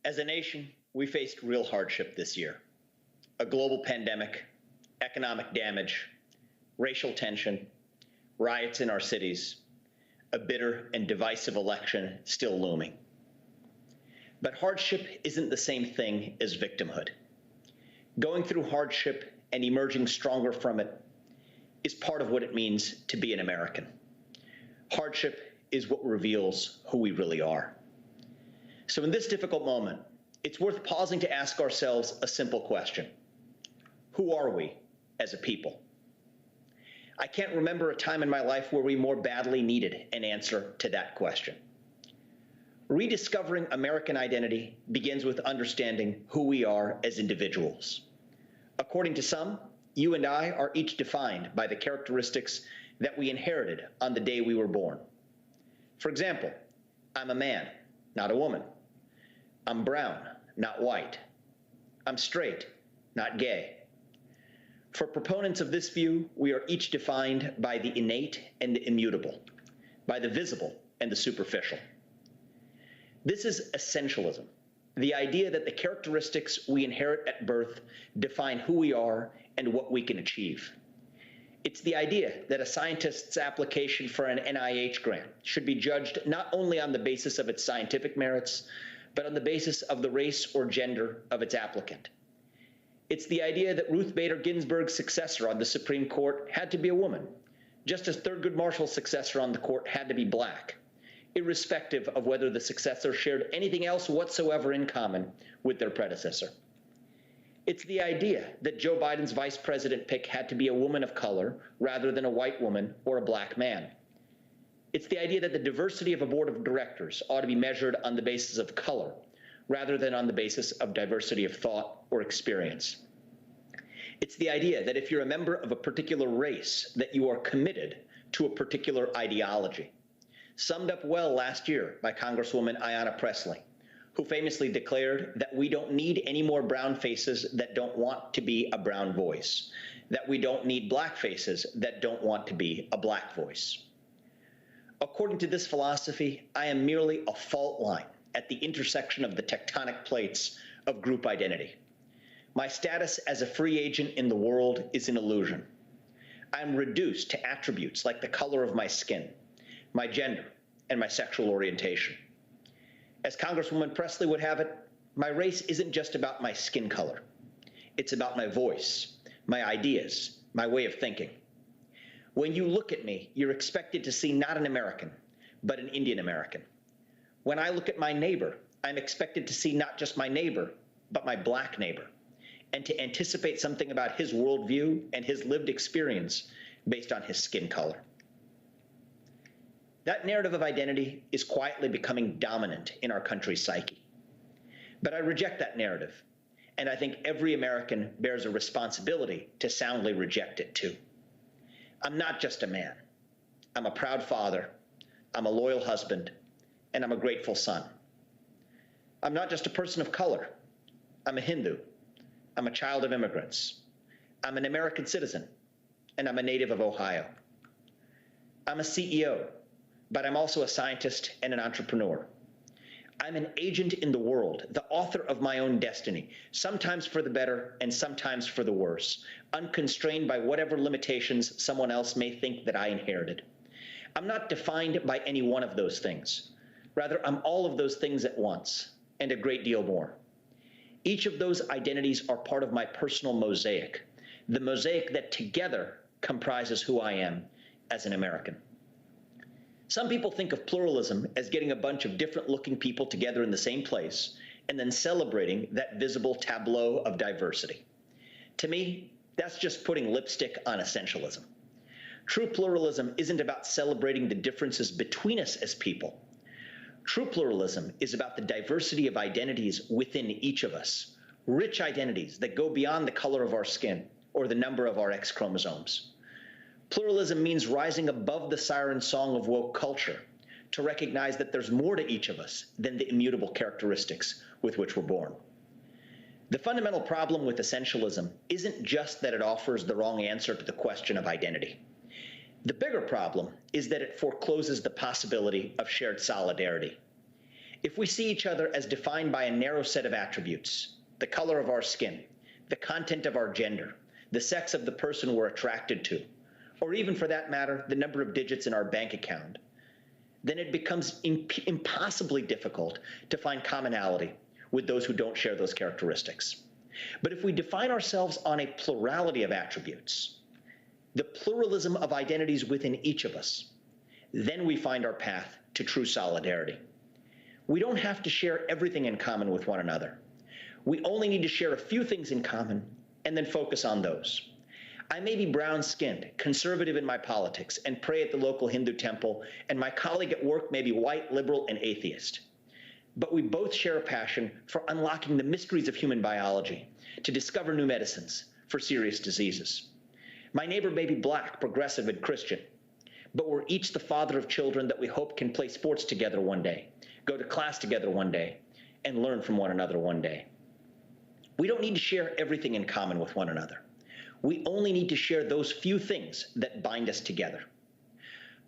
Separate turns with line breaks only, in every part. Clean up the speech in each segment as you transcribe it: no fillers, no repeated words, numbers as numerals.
As a nation, we faced real hardship this year. A global pandemic, economic damage, racial tension, riots in our cities, a bitter and divisive election still looming. But hardship isn't the same thing as victimhood. Going through hardship and emerging stronger from it is part of what it means to be an American. Hardship is what reveals who we really are. So in this difficult moment, it's worth pausing to ask ourselves a simple question. Who are we as a people? I can't remember a time in my life where we more badly needed an answer to that question. Rediscovering American identity begins with understanding who we are as individuals. According to some, you and I are each defined by the characteristics that we inherited on the day we were born. For example, I'm a man, not a woman. I'm brown, not white. I'm straight, not gay. For proponents of this view, we are each defined by the innate and the immutable, by the visible and the superficial. This is essentialism, the idea that the characteristics we inherit at birth define who we are and what we can achieve. It's the idea that a scientist's application for an NIH grant should be judged not only on the basis of its scientific merits, but on the basis of the race or gender of its applicant. It's the idea that Ruth Bader Ginsburg's successor on the Supreme Court had to be a woman, just as Thurgood Marshall's successor on the court had to be black, irrespective of whether the successor shared anything else whatsoever in common with their predecessor. It's the idea that Joe Biden's vice president pick had to be a woman of color rather than a white woman or a black man. It's the idea that the diversity of a board of directors ought to be measured on the basis of color rather than on the basis of diversity of thought or experience. It's the idea that if you're a member of a particular race, that you are committed to a particular ideology. Summed up well last year by Congresswoman Ayanna Pressley, who famously declared that we don't need any more brown faces that don't want to be a brown voice, that we don't need black faces that don't want to be a black voice. According to this philosophy, I am merely a fault line at the intersection of the tectonic plates of group identity. My status as a free agent in the world is an illusion. I am reduced to attributes like the color of my skin, my gender, and my sexual orientation. As Congresswoman Pressley would have it, my race isn't just about my skin color. It's about my voice, my ideas, my way of thinking. When you look at me, you're expected to see not an American, but an Indian American. When I look at my neighbor, I'm expected to see not just my neighbor, but my black neighbor, and to anticipate something about his worldview and his lived experience based on his skin color. That narrative of identity is quietly becoming dominant in our country's psyche. But I reject that narrative, and I think every American bears a responsibility to soundly reject it too. I'm not just a man. I'm a proud father, I'm a loyal husband, and I'm a grateful son. I'm not just a person of color. I'm a Hindu. I'm a child of immigrants. I'm an American citizen, and I'm a native of Ohio. I'm a CEO, but I'm also a scientist and an entrepreneur. I'm an agent in the world, the author of my own destiny, sometimes for the better and sometimes for the worse, unconstrained by whatever limitations someone else may think that I inherited. I'm not defined by any one of those things. Rather, I'm all of those things at once, and a great deal more. Each of those identities are part of my personal mosaic, the mosaic that together comprises who I am as an American. Some people think of pluralism as getting a bunch of different-looking people together in the same place and then celebrating that visible tableau of diversity. To me, that's just putting lipstick on essentialism. True pluralism isn't about celebrating the differences between us as people. True pluralism is about the diversity of identities within each of us, rich identities that go beyond the color of our skin or the number of our X chromosomes. Pluralism means rising above the siren song of woke culture to recognize that there's more to each of us than the immutable characteristics with which we're born. The fundamental problem with essentialism isn't just that it offers the wrong answer to the question of identity. The bigger problem is that it forecloses the possibility of shared solidarity. If we see each other as defined by a narrow set of attributes, the color of our skin, the content of our gender, the sex of the person we're attracted to, or even for that matter, the number of digits in our bank account, then it becomes impossibly difficult to find commonality with those who don't share those characteristics. But if we define ourselves on a plurality of attributes, the pluralism of identities within each of us, then we find our path to true solidarity. We don't have to share everything in common with one another. We only need to share a few things in common and then focus on those. I may be brown-skinned, conservative in my politics, and pray at the local Hindu temple, and my colleague at work may be white, liberal, and atheist. But we both share a passion for unlocking the mysteries of human biology, to discover new medicines for serious diseases. My neighbor may be black, progressive, and Christian, but we're each the father of children that we hope can play sports together one day, go to class together one day, and learn from one another one day. We don't need to share everything in common with one another. We only need to share those few things that bind us together.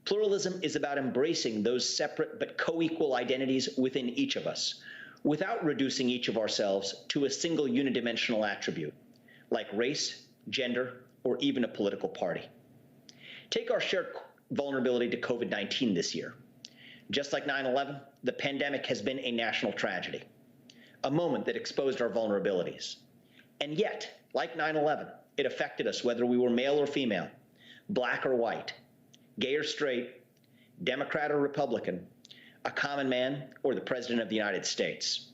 Pluralism is about embracing those separate but co-equal identities within each of us, without reducing each of ourselves to a single unidimensional attribute, like race, gender, or even a political party. Take our shared vulnerability to COVID-19 this year. Just like 9/11, the pandemic has been a national tragedy, a moment that exposed our vulnerabilities. And yet, like 9/11, it affected us whether we were male or female, black or white, gay or straight, Democrat or Republican, a common man, or the President of the United States.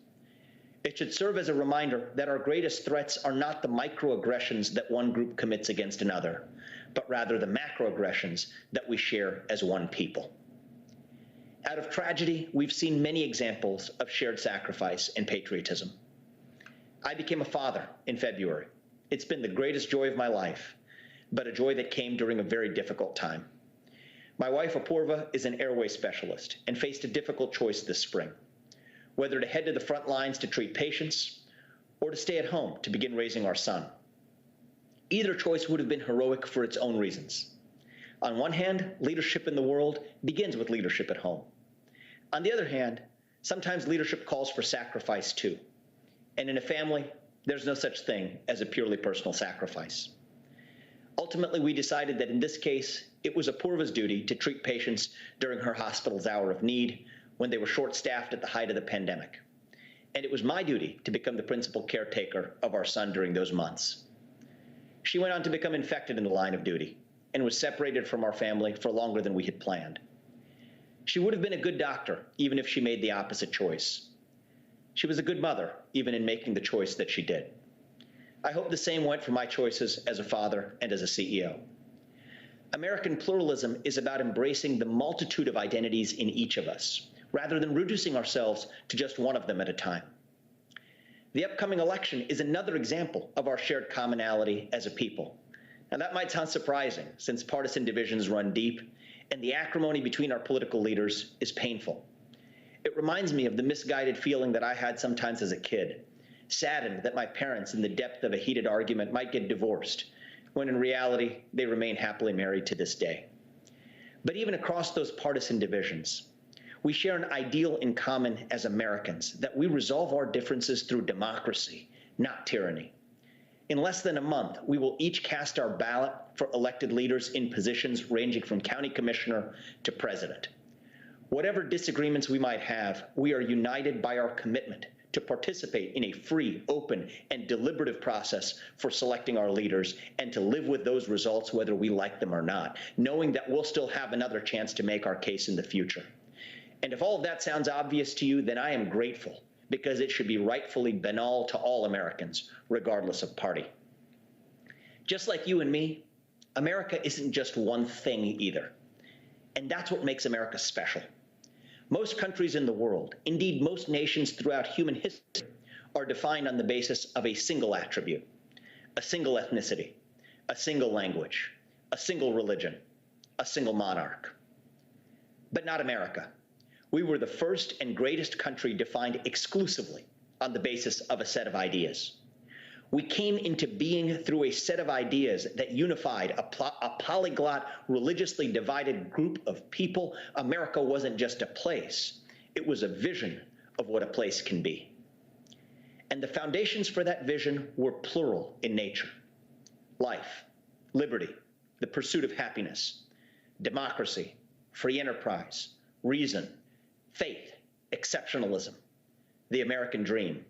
It should serve as a reminder that our greatest threats are not the microaggressions that one group commits against another, but rather the macroaggressions that we share as one people. Out of tragedy, we've seen many examples of shared sacrifice and patriotism. I became a father in February. It's been the greatest joy of my life, but a joy that came during a very difficult time. My wife, Apurva, is an airway specialist and faced a difficult choice this spring, whether to head to the front lines to treat patients or to stay at home to begin raising our son. Either choice would have been heroic for its own reasons. On one hand, leadership in the world begins with leadership at home. On the other hand, sometimes leadership calls for sacrifice too. And in a family, there's no such thing as a purely personal sacrifice. Ultimately, we decided that in this case, it was Apurva's duty to treat patients during her hospital's hour of need when they were short-staffed at the height of the pandemic. And it was my duty to become the principal caretaker of our son during those months. She went on to become infected in the line of duty and was separated from our family for longer than we had planned. She would have been a good doctor, even if she made the opposite choice. She was a good mother, even in making the choice that she did. I hope the same went for my choices as a father and as a CEO. American pluralism is about embracing the multitude of identities in each of us, rather than reducing ourselves to just one of them at a time. The upcoming election is another example of our shared commonality as a people. Now, that might sound surprising, since partisan divisions run deep, and the acrimony between our political leaders is painful. It reminds me of the misguided feeling that I had sometimes as a kid, saddened that my parents, in the depth of a heated argument, might get divorced, when in reality, they remain happily married to this day. But even across those partisan divisions, we share an ideal in common as Americans, that we resolve our differences through democracy, not tyranny. In less than a month, we will each cast our ballot for elected leaders in positions ranging from county commissioner to president. Whatever disagreements we might have, we are united by our commitment to participate in a free, open, and deliberative process for selecting our leaders and to live with those results whether we like them or not, knowing that we'll still have another chance to make our case in the future. And if all of that sounds obvious to you, then I am grateful, because it should be rightfully banal to all Americans, regardless of party. Just like you and me, America isn't just one thing either. And that's what makes America special. Most countries in the world, indeed most nations throughout human history, are defined on the basis of a single attribute, a single ethnicity, a single language, a single religion, a single monarch. But not America. We were the first and greatest country defined exclusively on the basis of a set of ideas. We came into being through a set of ideas that unified a polyglot, religiously divided group of people. America wasn't just a place. It was a vision, of what a place can be. And the foundations for that vision were plural in nature: life, liberty, the pursuit of happiness, democracy, free enterprise, reason, faith, exceptionalism, the American dream,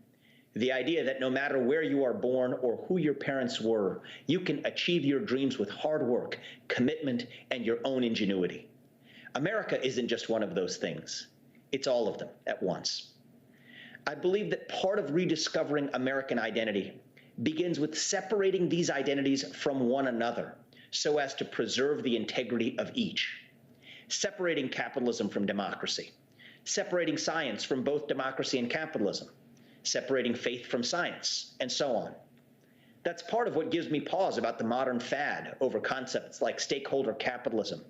the idea that no matter where you are born or who your parents were, you can achieve your dreams with hard work, commitment, and your own ingenuity. America isn't just one of those things. It's all of them at once. I believe that part of rediscovering American identity begins with separating these identities from one another so as to preserve the integrity of each. Separating capitalism from democracy, separating science from both democracy and capitalism, separating faith from science, and so on. That's part of what gives me pause about the modern fad over concepts like stakeholder capitalism,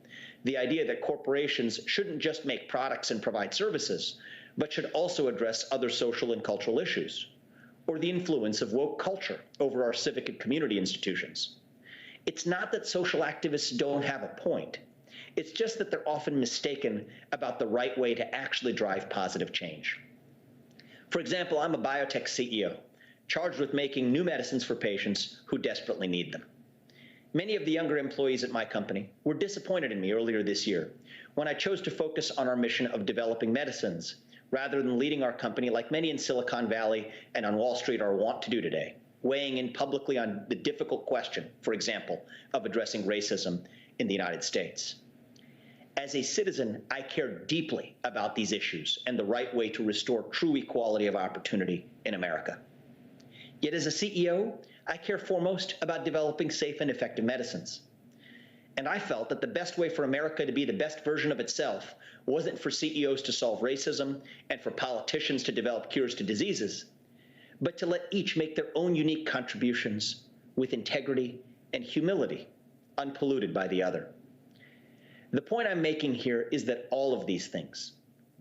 the idea that corporations shouldn't just make products and provide services, but should also address other social and cultural issues, or the influence of woke culture over our civic and community institutions. It's not that social activists don't have a point. It's just that they're often mistaken about the right way to actually drive positive change. For example, I'm a biotech CEO, charged with making new medicines for patients who desperately need them. Many of the younger employees at my company were disappointed in me earlier this year when I chose to focus on our mission of developing medicines rather than leading our company like many in Silicon Valley and on Wall Street are wont to do today, weighing in publicly on the difficult question, for example, of addressing racism in the United States. As a citizen, I care deeply about these issues and the right way to restore true equality of opportunity in America. Yet as a CEO, I care foremost about developing safe and effective medicines. And I felt that the best way for America to be the best version of itself wasn't for CEOs to solve racism and for politicians to develop cures to diseases, but to let each make their own unique contributions with integrity and humility, unpolluted by the other. The point I'm making here is that all of these things,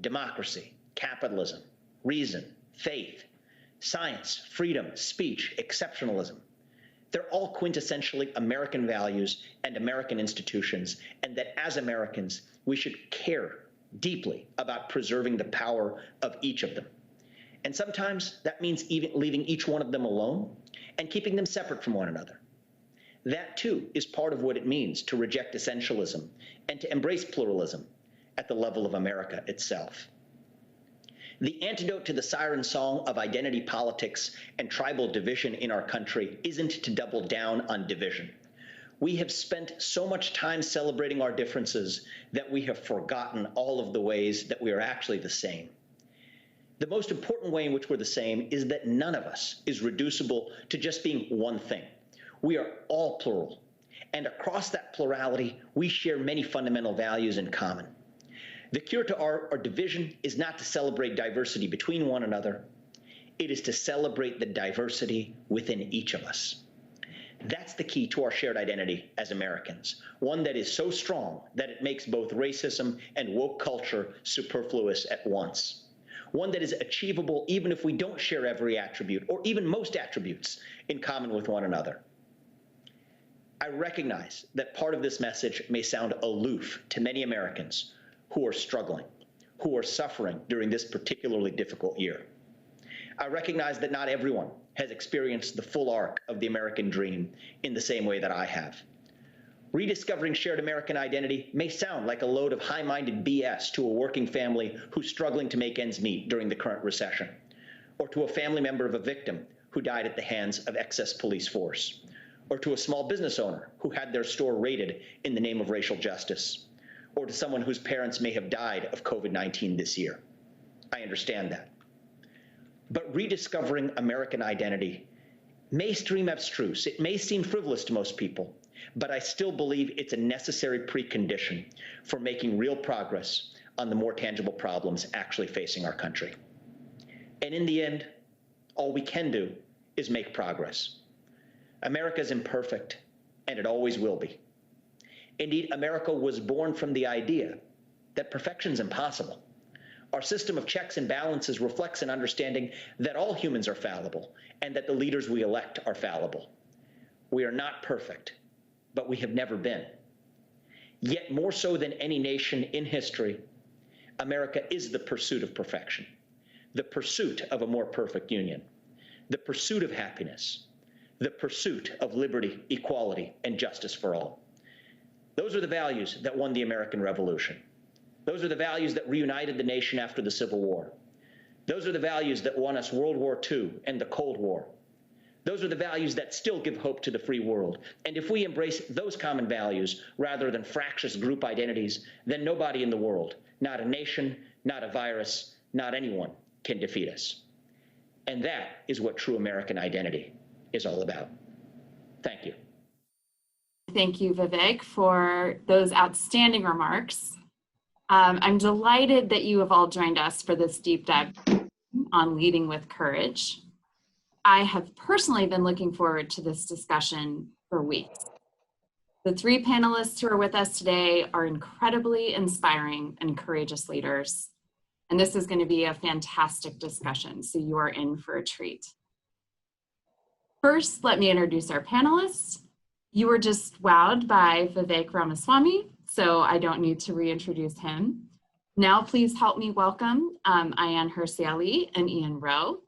democracy, capitalism, reason, faith, science, freedom, speech, exceptionalism, they're all quintessentially American values and American institutions, and that as Americans, we should care deeply about preserving the power of each of them. And sometimes that means even leaving each one of them alone and keeping them separate from one another. That too is part of what it means to reject essentialism and to embrace pluralism at the level of America itself. The antidote to the siren song of identity politics and tribal division in our country isn't to double down on division. We have spent so much time celebrating our differences that we have forgotten all of the ways that we are actually the same. The most important way in which we're the same is that none of us is reducible to just being one thing. We are all plural, and across that plurality, we share many fundamental values in common. The cure to our division is not to celebrate diversity between one another. It is to celebrate the diversity within each of us. That's the key to our shared identity as Americans, one that is so strong that it makes both racism and woke culture superfluous at once. One that is achievable even if we don't share every attribute or even most attributes in common with one another. I recognize that part of this message may sound aloof to many Americans who are struggling, who are suffering during this particularly difficult year. I recognize that not everyone has experienced the full arc of the American dream in the same way that I have. Rediscovering shared American identity may sound like a load of high-minded BS to a working family who's struggling to make ends meet during the current recession, or to a family member of a victim who died at the hands of excess police force, or to a small business owner who had their store raided in the name of racial justice, or to someone whose parents may have died of COVID-19 this year. I understand that. But rediscovering American identity may seem abstruse. It may seem frivolous to most people, but I still believe it's a necessary precondition for making real progress on the more tangible problems actually facing our country. And in the end, all we can do is make progress. America is imperfect, and it always will be. Indeed, America was born from the idea that perfection is impossible. Our system of checks and balances reflects an understanding that all humans are fallible and that the leaders we elect are fallible. We are not perfect, but we have never been. Yet more so than any nation in history, America is the pursuit of perfection. the pursuit of a more perfect union, the pursuit of happiness, the pursuit of liberty, equality, and justice for all. Those are the values that won the American Revolution. Those are the values that reunited the nation after the Civil War. Those are the values that won us World War II and the Cold War. Those are the values that still give hope to the free world. And if we embrace those common values rather than fractious group identities, then nobody in the world, not a nation, not a virus, not anyone, can defeat us. And that is what true American identity is all about. Thank you.
Thank you, Vivek, for those outstanding remarks. I'm delighted that you have all joined us for this deep dive on leading with courage. I have personally been looking forward to this discussion for weeks. The three panelists who are with us today are incredibly inspiring and courageous leaders. And this is going to be a fantastic discussion, so you are in for a treat. First, let me introduce our panelists. You were just wowed by Vivek Ramaswamy, so I don't need to reintroduce him. Now, please help me welcome Ayaan Hirsi and Ian Rowe.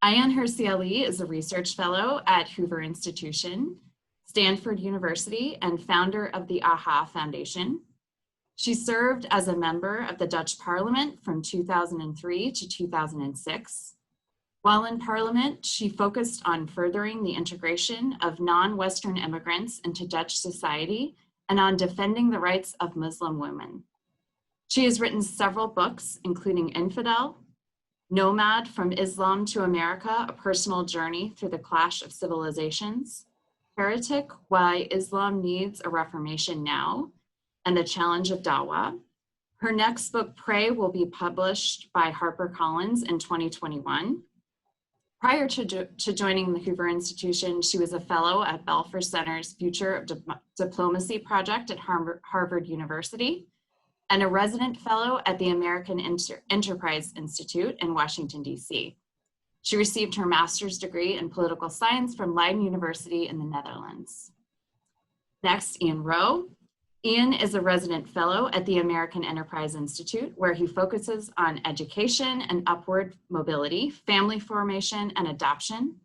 Ayaan Hirsi is a research fellow at Hoover Institution, Stanford University, and founder of the AHA Foundation. She served as a member of the Dutch Parliament from 2003 to 2006. While in Parliament, she focused on furthering the integration of non-Western immigrants into Dutch society and on defending the rights of Muslim women. She has written several books, including Infidel, Nomad: From Islam to America, A Personal Journey Through the Clash of Civilizations, Heretic: Why Islam Needs a Reformation Now, and The Challenge of Dawah. Her next book, Pray, will be published by HarperCollins in 2021. Prior to joining the Hoover Institution, she was a fellow at Balfour Center's Future of Diplomacy Project at Harvard University and a resident fellow at the American Enterprise Institute in Washington, D.C. She received her master's degree in political science from Leiden University in the Netherlands. Next, Ian Rowe. Ian is a resident fellow at the American Enterprise Institute, where he focuses on education and upward mobility, family formation, and adoption.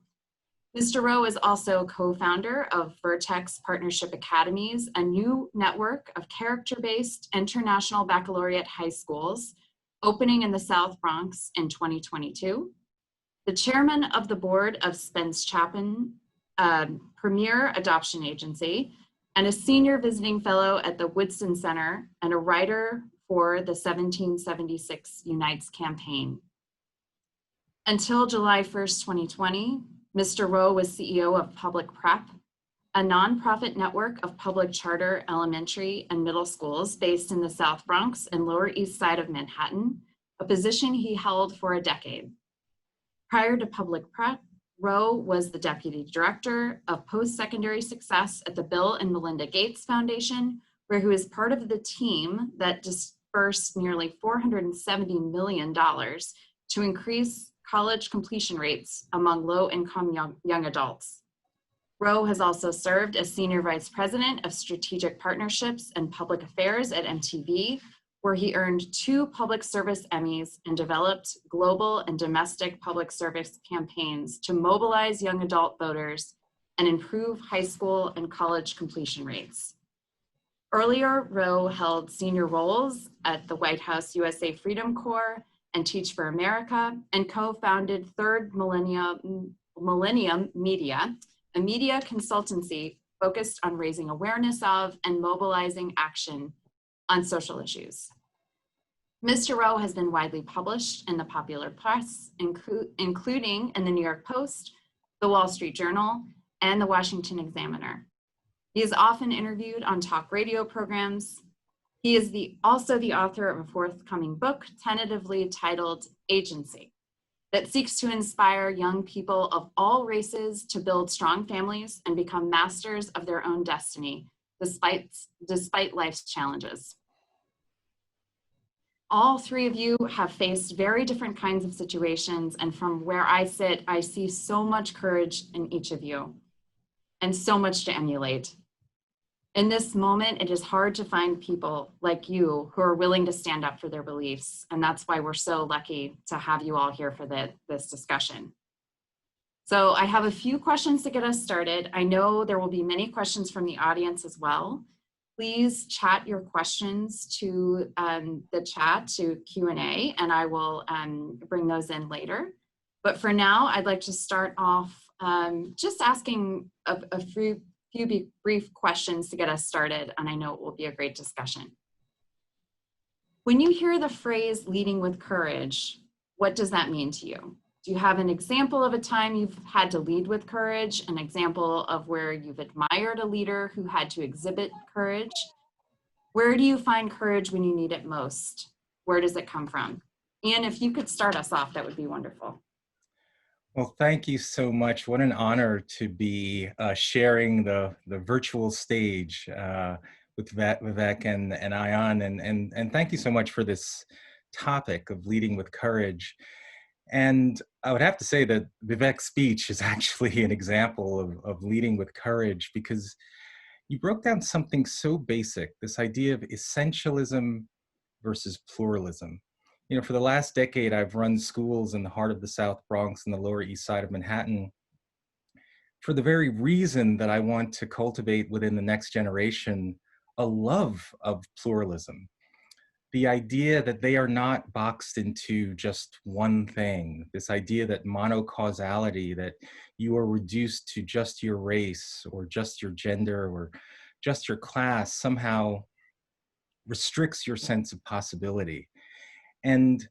Mr. Rowe is also co-founder of Vertex Partnership Academies, a new network of character-based international baccalaureate high schools opening in the South Bronx in 2022. The chairman of the board of Spence Chapin, premier adoption agency, and a senior visiting fellow at the Woodson Center and a writer for the 1776 Unites campaign. Until July 1st, 2020, Mr. Rowe was CEO of Public Prep, a nonprofit network of public charter elementary and middle schools based in the South Bronx and Lower East Side of Manhattan, a position he held for a decade. Prior to Public Prep, Rowe was the deputy director of post-secondary success at the Bill and Melinda Gates Foundation, where he was part of the team that dispersed nearly $470 million to increase college completion rates among low-income young adults. Rowe has also served as senior vice president of strategic partnerships and public affairs at MTV, where he earned 2 public service Emmys and developed global and domestic public service campaigns to mobilize young adult voters and improve high school and college completion rates. Earlier, Rowe held senior roles at the White House USA Freedom Corps and Teach for America, and co-founded Third Millennium Media, a media consultancy focused on raising awareness of and mobilizing action on social issues. Mr. Rowe has been widely published in the popular press, including in the New York Post, the Wall Street Journal, and the Washington Examiner. He is often interviewed on talk radio programs. He is also the author of a forthcoming book, tentatively titled Agency, that seeks to inspire young people of all races to build strong families and become masters of their own destiny, despite life's challenges. All 3 of you have faced very different kinds of situations, and from where I sit, I see so much courage in each of you and so much to emulate. In this moment, it is hard to find people like you who are willing to stand up for their beliefs. And that's why we're so lucky to have you all here for this discussion. So I have a few questions to get us started. I know there will be many questions from the audience as well. Please chat your questions to the chat, to Q&A, and I will bring those in later. But for now, I'd like to start off just asking a few brief questions to get us started, and I know it will be a great discussion. When you hear the phrase leading with courage, what does that mean to you? Do you have an example of a time you've had to lead with courage, an example of where you've admired a leader who had to exhibit courage? Where do you find courage when you need it most? Where does it come from? Ian, if you could start us off, that would be wonderful.
Well, thank you so much. What an honor to be sharing the virtual stage with Vivek and Ayaan. And thank you so much for this topic of leading with courage. And I would have to say that Vivek's speech is actually an example of leading with courage, because you broke down something so basic, this idea of essentialism versus pluralism. You know, for the last decade, I've run schools in the heart of the South Bronx and the Lower East Side of Manhattan for the very reason that I want to cultivate within the next generation a love of pluralism. The idea that they are not boxed into just one thing, this idea that monocausality, that you are reduced to just your race or just your gender or just your class somehow restricts your sense of possibility. And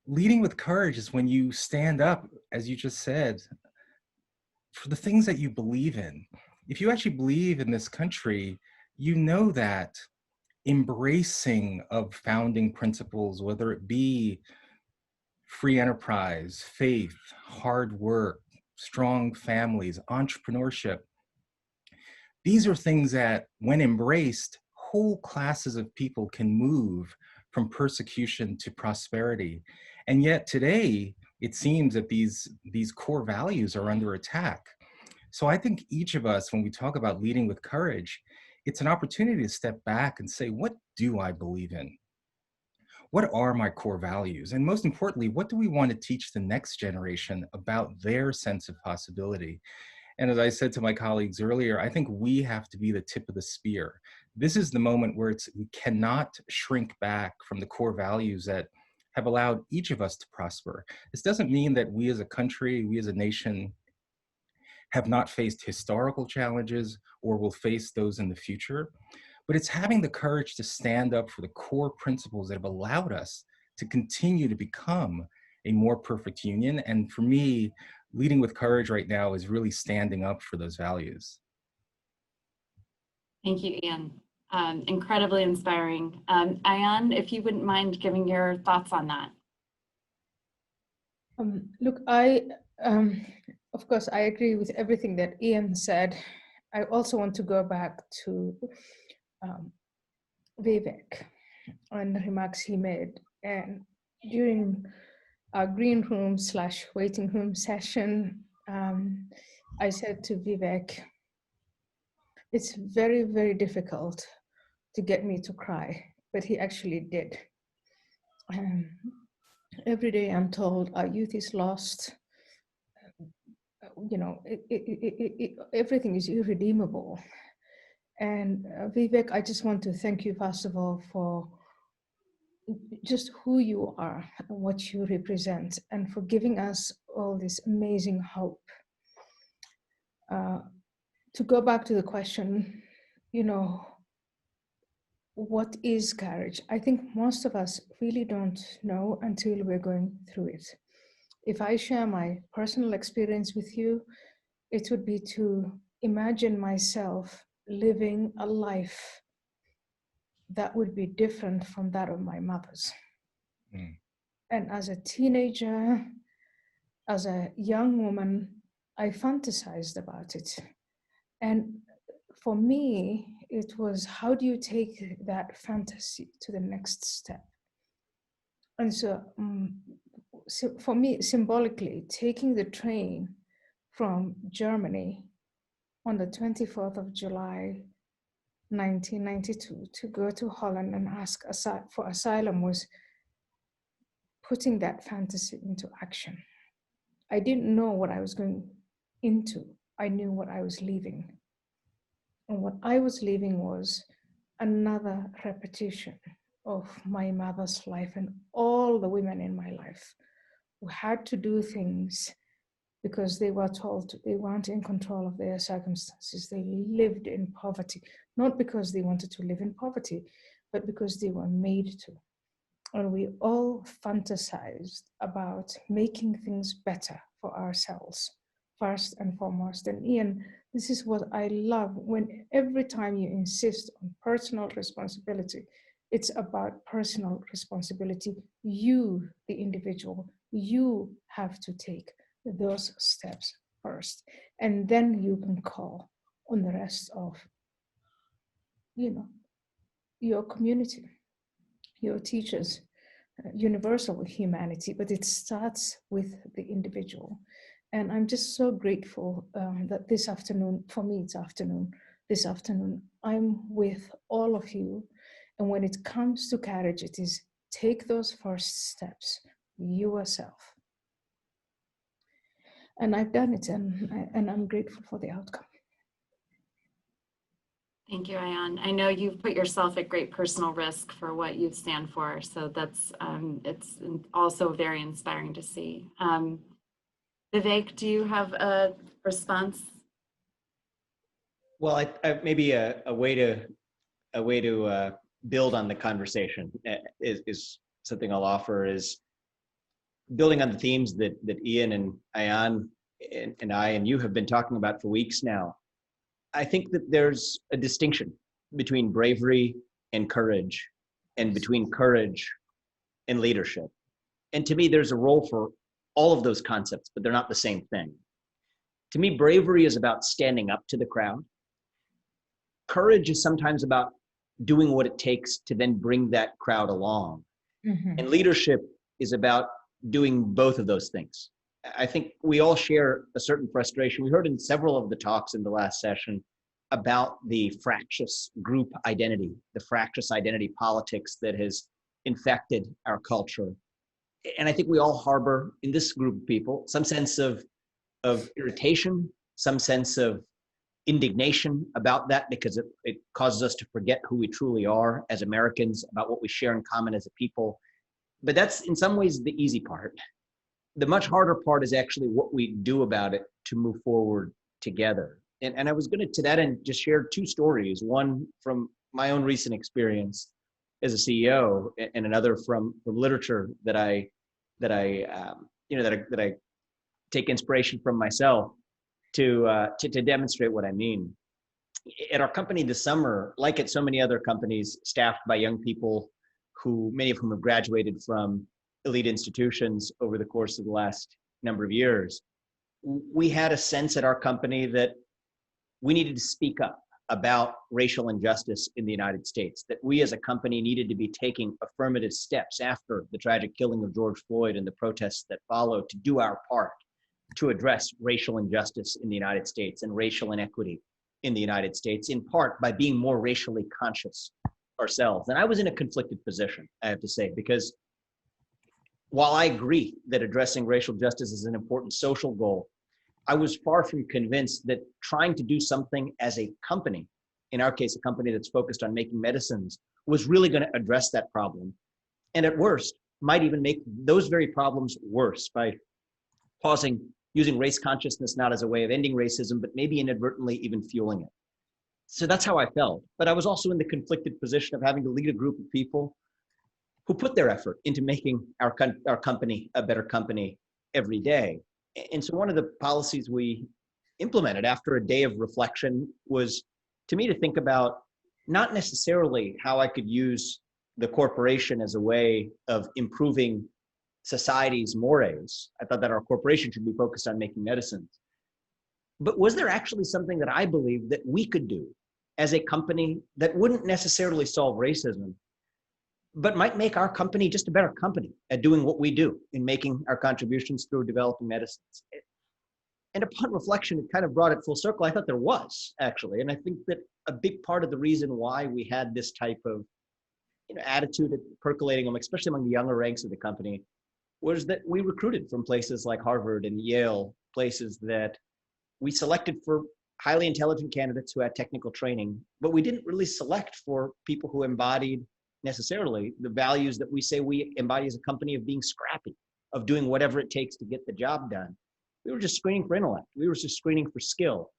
leading with courage is when you stand up, as you just said, for the things that you believe in. If you actually believe in this country, you know that embracing of founding principles, whether it be free enterprise, faith, hard work, strong families, entrepreneurship, these are things that, when embraced, whole classes of people can move from persecution to prosperity. And yet today, it seems that these core values are under attack. So I think each of us, when we talk about leading with courage, it's an opportunity to step back and say, what do I believe in? What are my core values? And most importantly, what do we want to teach the next generation about their sense of possibility? And as I said to my colleagues earlier, I think we have to be the tip of the spear. This is the moment where we cannot shrink back from the core values that have allowed each of us to prosper. This doesn't mean that we as a country, we as a nation, have not faced historical challenges or will face those in the future, but it's having the courage to stand up for the core principles that have allowed us to continue to become a more perfect union. And for me, leading with courage right now is really standing up for those values.
Thank you, Ian. Incredibly inspiring. Ayaan, if you wouldn't mind giving your thoughts on that.
Look, of course, I agree with everything that Ian said. I also want to go back to Vivek and the remarks he made. And during our green room / waiting room session, I said to Vivek, it's very, very difficult to get me to cry, but he actually did. Every day I'm told our youth is lost. You know, everything is irredeemable. And Vivek, I just want to thank you, first of all, for just who you are and what you represent, and for giving us all this amazing hope. To go back to the question, you know, what is courage? I think most of us really don't know until we're going through it. If I share my personal experience with you, it would be to imagine myself living a life that would be different from that of my mother's. Mm. And as a teenager, as a young woman, I fantasized about it. And for me, it was, how do you take that fantasy to the next step? And so for me, symbolically, taking the train from Germany on the 24th of July 1992 to go to Holland and ask for asylum was putting that fantasy into action. I didn't know what I was going into. I knew what I was leaving. And what I was leaving was another repetition of my mother's life and all the women in my life who had to do things because they were told they weren't in control of their circumstances. They lived in poverty, not because they wanted to live in poverty, but because they were made to. And we all fantasized about making things better for ourselves, first and foremost. And Ayaan, this is what I love, when every time you insist on personal responsibility, it's about personal responsibility. You, the individual, you have to take those steps first. And then you can call on the rest of, your community, your teachers, universal humanity, but it starts with the individual. And I'm just so grateful that this afternoon, for me it's afternoon, this afternoon, I'm with all of you. And when it comes to courage, it is take those first steps yourself. And I've done it, and I'm grateful for the outcome.
Thank you, Ayaan. I know you've put yourself at great personal risk for what you stand for, so that's it's also very inspiring to see. Vivek, do you have a response?
Well, I maybe a way to build on the conversation is something I'll offer, is building on the themes that Ayaan and Ayaan and I and you have been talking about for weeks now. I think that there's a distinction between bravery and courage, and between courage and leadership. And to me, there's a role for all of those concepts, but they're not the same thing. To me, bravery is about standing up to the crowd. Courage is sometimes about doing what it takes to then bring that crowd along. Mm-hmm. And leadership is about doing both of those things. I think we all share a certain frustration. We heard in several of the talks in the last session about the fractious group identity, the fractious identity politics that has infected our culture. And I think we all harbor in this group of people some sense of irritation, some sense of indignation about that, because it causes us to forget who we truly are as Americans, about what we share in common as a people. But that's in some ways the easy part. The much harder part is actually what we do about it to move forward together. And I was going to that end, just share two stories, one from my own recent experience as a CEO, and another from literature that I take inspiration from myself to demonstrate what I mean. At our company this summer, like at so many other companies staffed by young people many of whom have graduated from elite institutions over the course of the last number of years, we had a sense at our company that we needed to speak up about racial injustice in the United States, that we as a company needed to be taking affirmative steps after the tragic killing of George Floyd and the protests that followed to do our part to address racial injustice in the United States and racial inequity in the United States, in part by being more racially conscious ourselves. And I was in a conflicted position, I have to say, because while I agree that addressing racial justice is an important social goal, I was far from convinced that trying to do something as a company, in our case, a company that's focused on making medicines, was really going to address that problem. And at worst, might even make those very problems worse by using race consciousness not as a way of ending racism, but maybe inadvertently even fueling it. So that's how I felt. But I was also in the conflicted position of having to lead a group of people who put their effort into making our company a better company every day. And so one of the policies we implemented after a day of reflection was, to me, to think about not necessarily how I could use the corporation as a way of improving society's mores. I thought that our corporation should be focused on making medicines. But was there actually something that I believed that we could do as a company that wouldn't necessarily solve racism, but might make our company just a better company at doing what we do in making our contributions through developing medicines? And upon reflection, it kind of brought it full circle. I thought there was, actually. And I think that a big part of the reason why we had this type of attitude percolating, especially among the younger ranks of the company, was that we recruited from places like Harvard and Yale, places that we selected for highly intelligent candidates who had technical training, but we didn't really select for people who embodied necessarily the values that we say we embody as a company of being scrappy, of doing whatever it takes to get the job done. We were just screening for intellect. We were just screening for skill.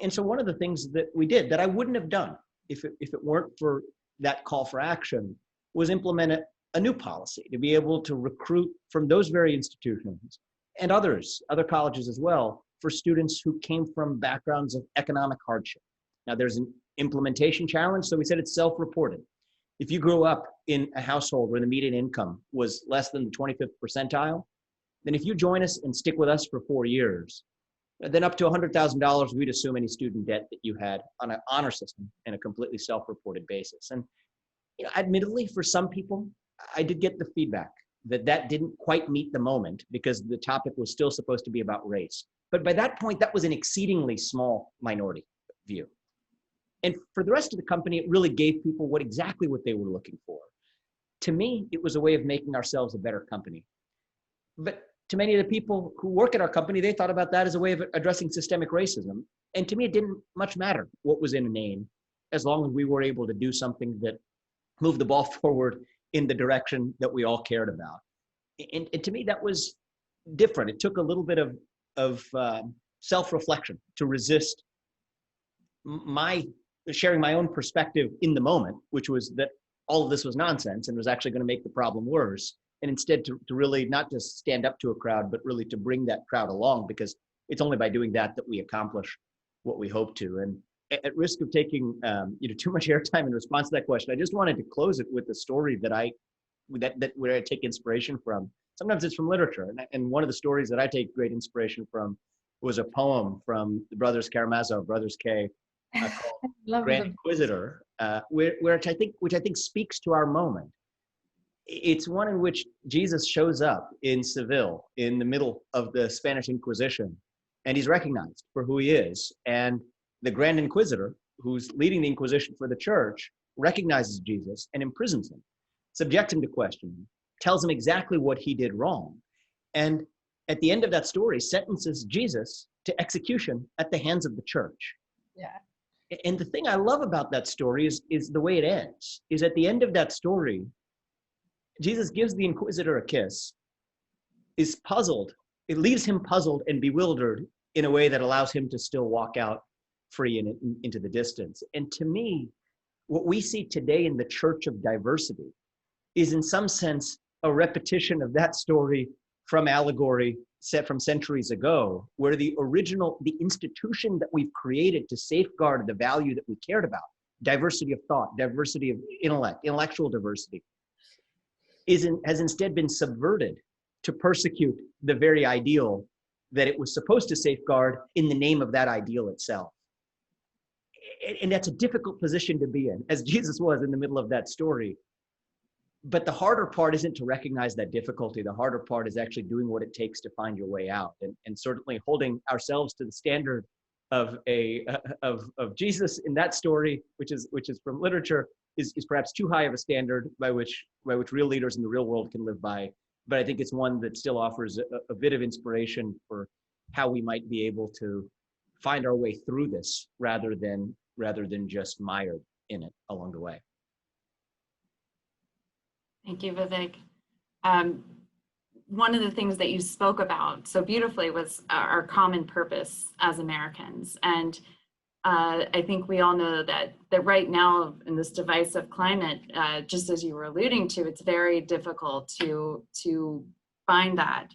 And so one of the things that we did that I wouldn't have done if it weren't for that call for action was implement a new policy to be able to recruit from those very institutions and other colleges as well, for students who came from backgrounds of economic hardship. Now there's an implementation challenge, so we said it's self-reported. If you grew up in a household where the median income was less than the 25th percentile, then if you join us and stick with us for 4 years, then up to $100,000, we'd assume any student debt that you had on an honor system in a completely self-reported basis. And admittedly, for some people, I did get the feedback that didn't quite meet the moment because the topic was still supposed to be about race. But by that point, that was an exceedingly small minority view. And for the rest of the company, it really gave people exactly what they were looking for. To me, it was a way of making ourselves a better company. But to many of the people who work at our company, they thought about that as a way of addressing systemic racism. And to me, it didn't much matter what was in a name, as long as we were able to do something that moved the ball forward in the direction that we all cared about. And to me, that was different. It took a little bit of self-reflection to resist sharing my own perspective in the moment, which was that all of this was nonsense and was actually going to make the problem worse. And instead to really not just stand up to a crowd, but really to bring that crowd along, because it's only by doing that we accomplish what we hope to. And at risk of taking too much airtime in response to that question, I just wanted to close it with a story where I take inspiration from. Sometimes it's from literature. And one of the stories that I take great inspiration from was a poem from the brothers Karamazov, Brothers K, called Grand Inquisitor, which I think speaks to our moment. It's one in which Jesus shows up in Seville in the middle of the Spanish Inquisition, and he's recognized for who he is. And the Grand Inquisitor, who's leading the Inquisition for the church, recognizes Jesus and imprisons him, subjects him to questioning, tells him exactly what he did wrong. And at the end of that story, sentences Jesus to execution at the hands of the church.
Yeah.
And the thing I love about that story is the way it ends, is at the end of that story, Jesus gives the Inquisitor a kiss, is puzzled. It leaves him puzzled and bewildered in a way that allows him to still walk out free into the distance. And to me, what we see today in the Church of Diversity is in some sense a repetition of that story from allegory set from centuries ago, where the institution that we've created to safeguard the value that we cared about, diversity of thought, diversity of intellect, intellectual diversity, has instead been subverted to persecute the very ideal that it was supposed to safeguard in the name of that ideal itself. And that's a difficult position to be in, as Jesus was in the middle of that story. But the harder part isn't to recognize that difficulty. The harder part is actually doing what it takes to find your way out, and certainly holding ourselves to the standard of Jesus in that story, which is from literature, is perhaps too high of a standard by which real leaders in the real world can live by. But I think it's one that still offers a bit of inspiration for how we might be able to find our way through this rather than just mired in it along the way.
Thank you, Vivek. One of the things that you spoke about so beautifully was our common purpose as Americans. And I think we all know that right now in this divisive climate, just as you were alluding to, it's very difficult to find that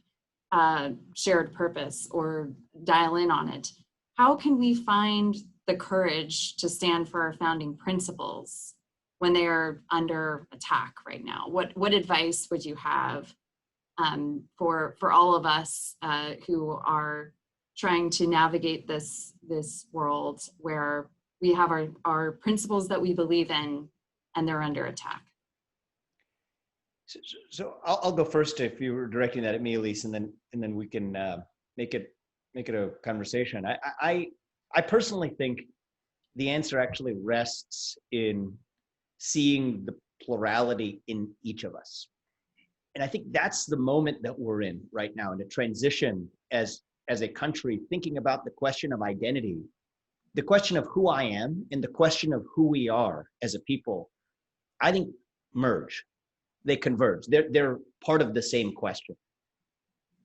shared purpose or dial in on it. How can we find the courage to stand for our founding principles when they are under attack right now? What advice would you have for all of us who are trying to navigate this world where we have our principles that we believe in and they're under attack?
So I'll go first if you were directing that at me, Elise, and then we can make it a conversation. I personally think the answer actually rests in seeing the plurality in each of us. And I think that's the moment that we're in right now, in a transition as a country, thinking about the question of identity, the question of who I am and the question of who we are as a people, I think merge, they converge. They're part of the same question.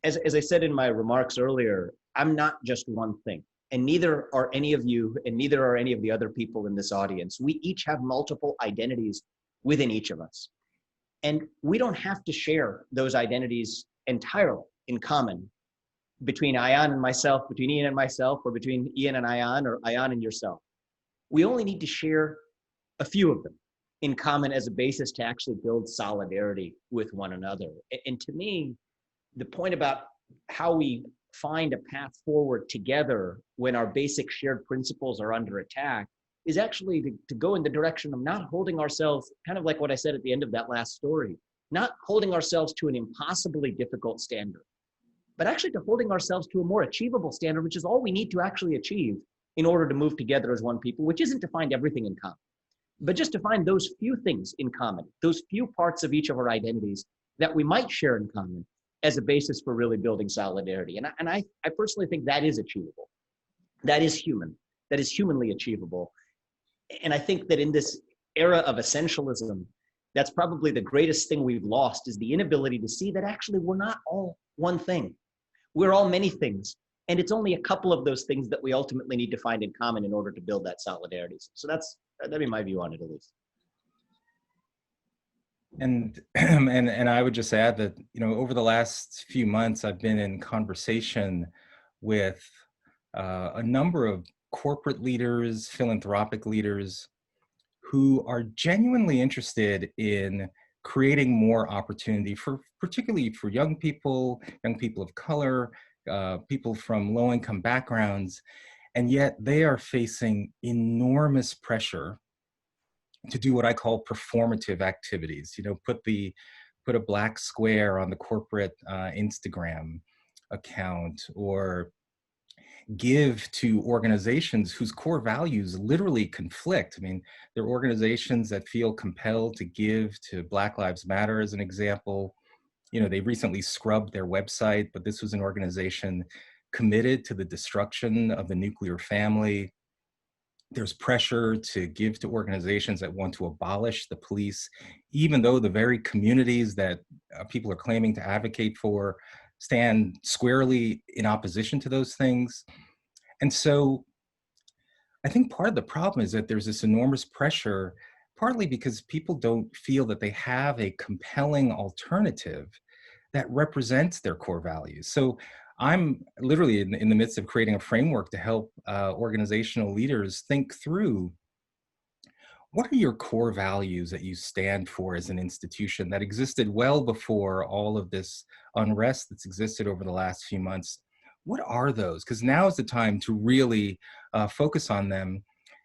As I said in my remarks earlier, I'm not just one thing, and neither are any of you, and neither are any of the other people in this audience. We each have multiple identities within each of us. And we don't have to share those identities entirely in common between Ayaan and myself, between Ian and myself, or between Ian and Ayaan, or Ayaan and yourself. We only need to share a few of them in common as a basis to actually build solidarity with one another. And to me, the point about how we find a path forward together when our basic shared principles are under attack is actually to go in the direction of not holding ourselves, kind of like what I said at the end of that last story, not holding ourselves to an impossibly difficult standard, but actually to holding ourselves to a more achievable standard, which is all we need to actually achieve in order to move together as one people, which isn't to find everything in common, but just to find those few things in common, those few parts of each of our identities that we might share in common as a basis for really building solidarity. And I personally think that is achievable. That is human. That is humanly achievable. And I think that in this era of essentialism, that's probably the greatest thing we've lost, is the inability to see that actually we're not all one thing. We're all many things. And it's only a couple of those things that we ultimately need to find in common in order to build that solidarity. So that'd be my view on it, Elise.
And I would just add that, over the last few months, I've been in conversation with a number of corporate leaders, philanthropic leaders, who are genuinely interested in creating more opportunity particularly for young people of color, people from low-income backgrounds, and yet they are facing enormous pressure to do what I call performative activities. Put a black square on the corporate Instagram account, or give to organizations whose core values literally conflict. I mean, there are organizations that feel compelled to give to Black Lives Matter, as an example. They recently scrubbed their website, but this was an organization committed to the destruction of the nuclear family. There's pressure to give to organizations that want to abolish the police, even though the very communities that people are claiming to advocate for stand squarely in opposition to those things. And so I think part of the problem is that there's this enormous pressure, partly because people don't feel that they have a compelling alternative that represents their core values. So I'm literally in the midst of creating a framework to help organizational leaders think through, what are your core values that you stand for as an institution that existed well before all of this unrest that's existed over the last few months? What are those? Because now is the time to really focus on them.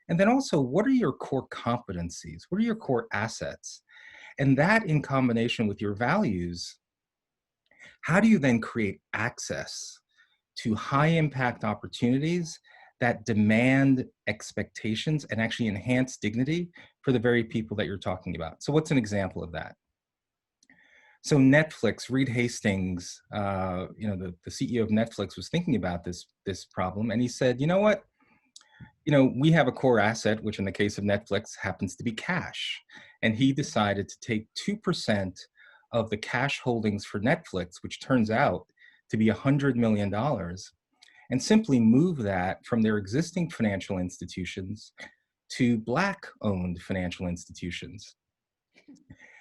And then also, what are your core competencies? What are your core assets? And that, in combination with your values, how do you then create access to high impact opportunities that demand expectations and actually enhance dignity for the very people that you're talking about? So what's an example of that? So Netflix, Reed Hastings, the CEO of Netflix, was thinking about this problem, and he said, you know what? We have a core asset, which in the case of Netflix happens to be cash. And he decided to take 2% of the cash holdings for Netflix, which turns out to be $100 million, and simply move that from their existing financial institutions to Black-owned financial institutions.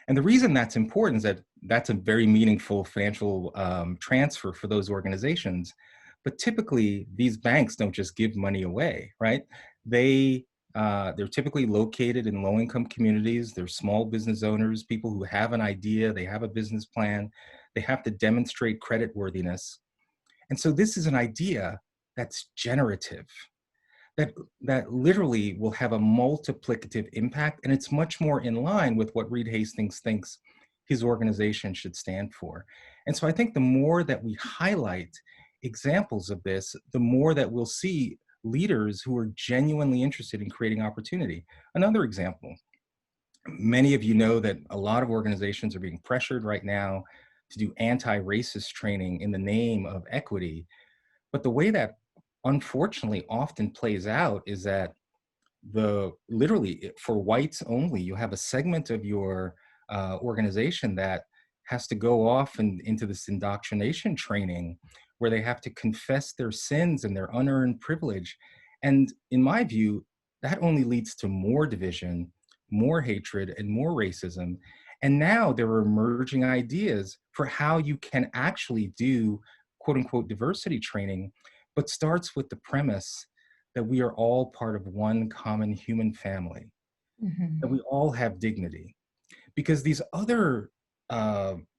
And the reason that's important is that that's a very meaningful financial transfer for those organizations. But typically, these banks don't just give money away, right? They're typically located in low-income communities. They're small business owners, people who have an idea, they have a business plan, they have to demonstrate creditworthiness. And so this is an idea that's generative, that literally will have a multiplicative impact, and it's much more in line with what Reed Hastings thinks his organization should stand for. And so I think the more that we highlight examples of this, the more that we'll see leaders who are genuinely interested in creating opportunity. Another example, many of you know that a lot of organizations are being pressured right now to do anti-racist training in the name of equity. But the way that unfortunately often plays out is that literally for whites only, you have a segment of your organization that has to go off and into this indoctrination training where they have to confess their sins and their unearned privilege. And in my view, that only leads to more division, more hatred, and more racism. And now there are emerging ideas for how you can actually do quote unquote diversity training, but starts with the premise that we are all part of one common human family, that we all have dignity. Because these other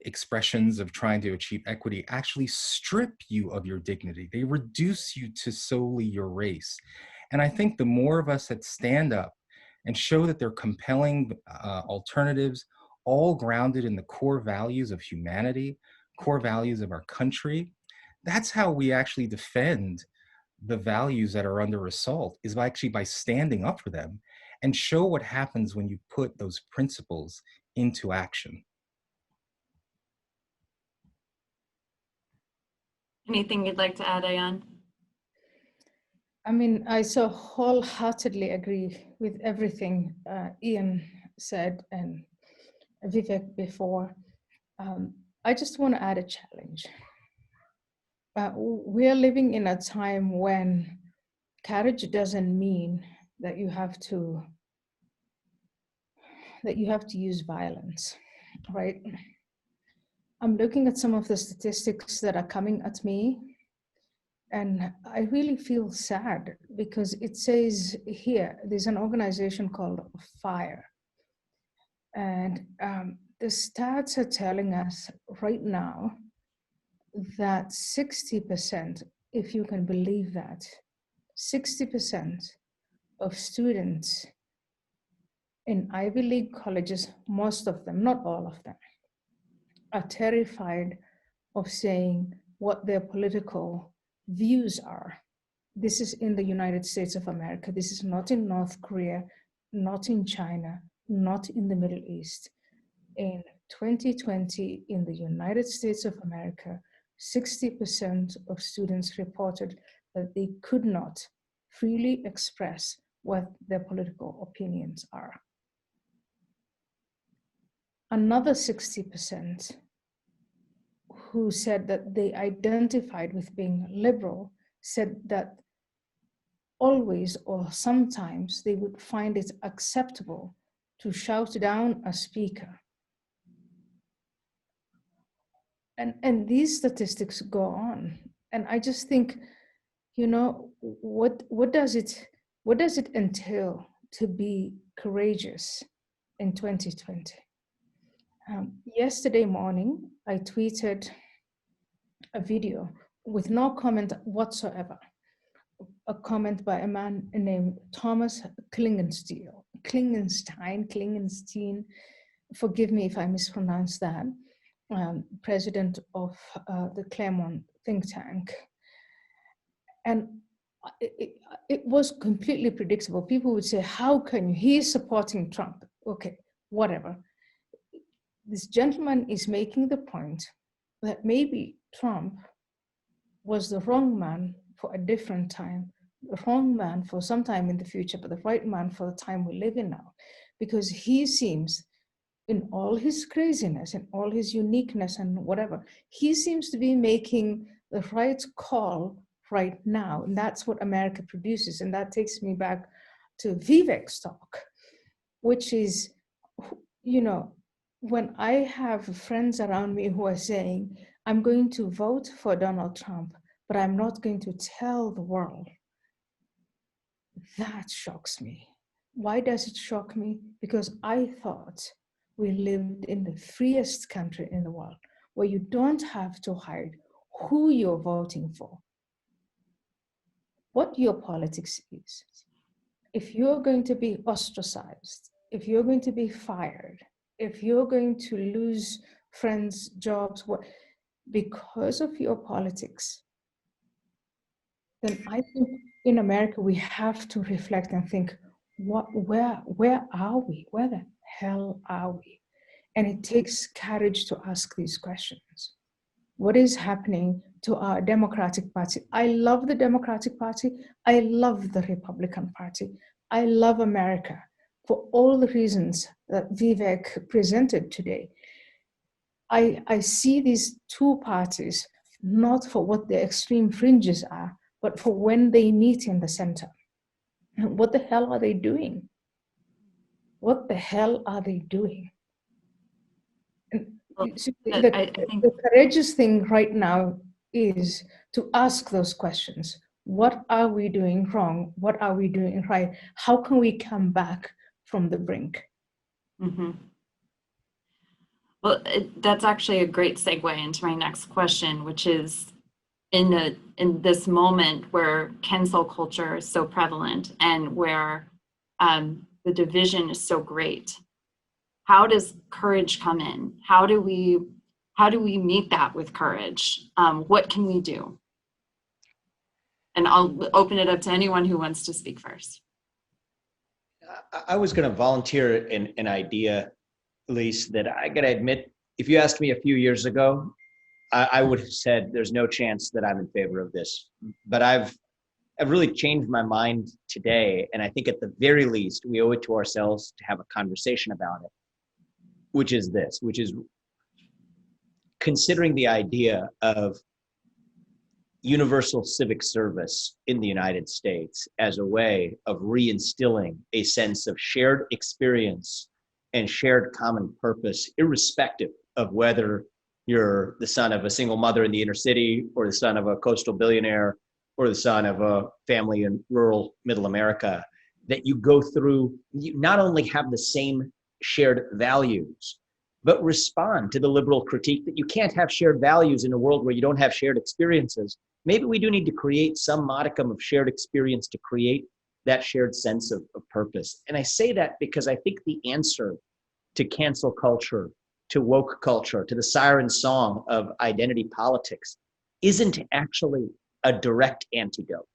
expressions of trying to achieve equity actually strip you of your dignity. They reduce you to solely your race. And I think the more of us that stand up and show that they're compelling alternatives, all grounded in the core values of humanity, core values of our country, that's how we actually defend the values that are under assault, is actually by standing up for them and show what happens when you put those principles into action.
Anything you'd like to add, Ayaan?
I mean, I so wholeheartedly agree with everything Ian said and Vivek before. I just want to add a challenge. We're living in a time when courage doesn't mean that you have to use violence, right? I'm looking at some of the statistics that are coming at me, and I really feel sad because it says here, there's an organization called FIRE. And the stats are telling us right now that 60%, if you can believe that, 60% of students in Ivy League colleges, most of them, not all of them, are terrified of saying what their political views are. This is in the United States of America. This is not in North Korea, not in China, not in the Middle East. In 2020, in the United States of America, 60% of students reported that they could not freely express what their political opinions are. Another 60% who said that they identified with being liberal said that always or sometimes they would find it acceptable to shout down a speaker. And these statistics go on. And I just think, you know, what does it entail to be courageous in 2020? Yesterday morning, I tweeted a video with no comment whatsoever, a comment by a man named Thomas Klingenstein, forgive me if I mispronounce that, president of the Claremont think tank. And it was completely predictable. People would say, how can you? He's supporting Trump. Okay, whatever. This gentleman is making the point that maybe Trump was the wrong man for a different time, the wrong man for some time in the future, but the right man for the time we live in now. Because he seems, in all his craziness and all his uniqueness and whatever, he seems to be making the right call right now. And that's what America produces. And that takes me back to Vivek's talk, which is, you know, when I have friends around me who are saying, I'm going to vote for Donald Trump, but I'm not going to tell the world, that shocks me. Why does it shock me? Because I thought we lived in the freest country in the world where you don't have to hide who you're voting for, what your politics is. If you're going to be ostracized, if you're going to be fired, if you're going to lose friends, jobs, because of your politics, then I think in America, we have to reflect and think, where are we? Where the hell are we? And it takes courage to ask these questions. What is happening to our Democratic Party? I love the Democratic Party. I love the Republican Party. I love America for all the reasons that Vivek presented today. I see these two parties not for what their extreme fringes are, but for when they meet in the center. What the hell are they doing? What the hell are they doing? And
Well, I think
the courageous thing right now is to ask those questions. What are we doing wrong? What are we doing right? How can we come back from the brink?
mm-hmm. Well, that's actually a great segue into my next question, which is in this moment where cancel culture is so prevalent and where the division is so great, how does courage come in? How do we meet that with courage? What can we do? And I'll open it up to anyone who wants to speak first.
I was going to volunteer an idea, Elise, that I got to admit, if you asked me a few years ago, I would have said there's no chance that I'm in favor of this. But I've really changed my mind today. And I think at the very least, we owe it to ourselves to have a conversation about it, which is considering the idea of universal civic service in the United States as a way of reinstilling a sense of shared experience and shared common purpose, irrespective of whether you're the son of a single mother in the inner city or the son of a coastal billionaire or the son of a family in rural middle America, that you go through, you not only have the same shared values, but respond to the liberal critique that you can't have shared values in a world where you don't have shared experiences. Maybe we do need to create some modicum of shared experience to create that shared sense of purpose. And I say that because I think the answer to cancel culture, to woke culture, to the siren song of identity politics isn't actually a direct antidote.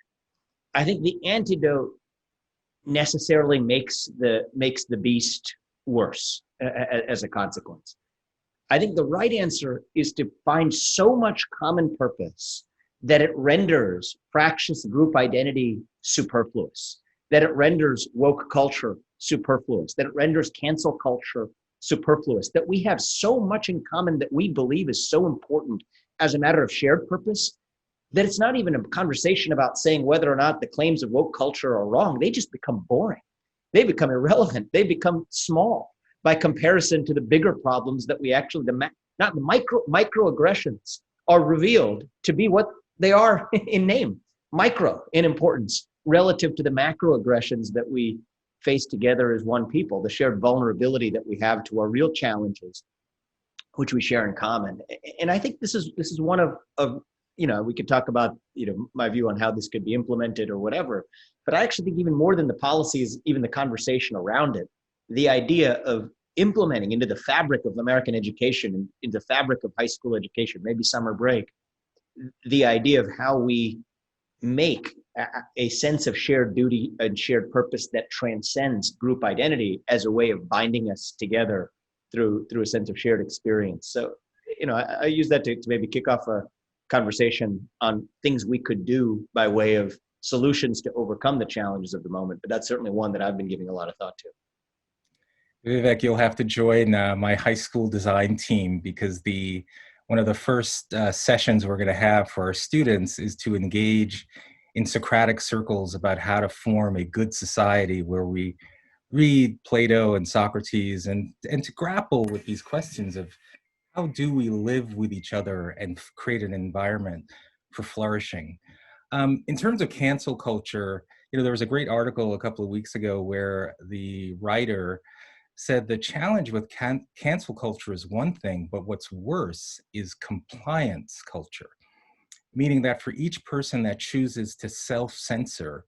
I think the antidote necessarily makes the beast worse as a consequence. I think the right answer is to find so much common purpose that it renders fractious group identity superfluous, that it renders woke culture superfluous, that it renders cancel culture superfluous, that we have so much in common that we believe is so important as a matter of shared purpose, that it's not even a conversation about saying whether or not the claims of woke culture are wrong. They just become boring. They become irrelevant. They become small by comparison to the bigger problems that we actually, not the microaggressions are revealed to be what they are in name, micro in importance relative to the macroaggressions that we face together as one people, the shared vulnerability that we have to our real challenges, which we share in common. And I think this is one of we could talk about, my view on how this could be implemented or whatever, but I actually think even more than the policies, even the conversation around it, the idea of implementing into the fabric of American education, and into the fabric of high school education, maybe summer break, the idea of how we make a sense of shared duty and shared purpose that transcends group identity as a way of binding us together through a sense of shared experience. So, I use that to maybe kick off a conversation on things we could do by way of solutions to overcome the challenges of the moment. But that's certainly one that I've been giving a lot of thought to.
Vivek, you'll have to join my high school design team, because one of the first sessions we're going to have for our students is to engage in Socratic circles about how to form a good society where we read Plato and Socrates and to grapple with these questions of how do we live with each other and create an environment for flourishing. In terms of cancel culture, there was a great article a couple of weeks ago where the writer said the challenge with cancel culture is one thing, but what's worse is compliance culture, meaning that for each person that chooses to self-censor,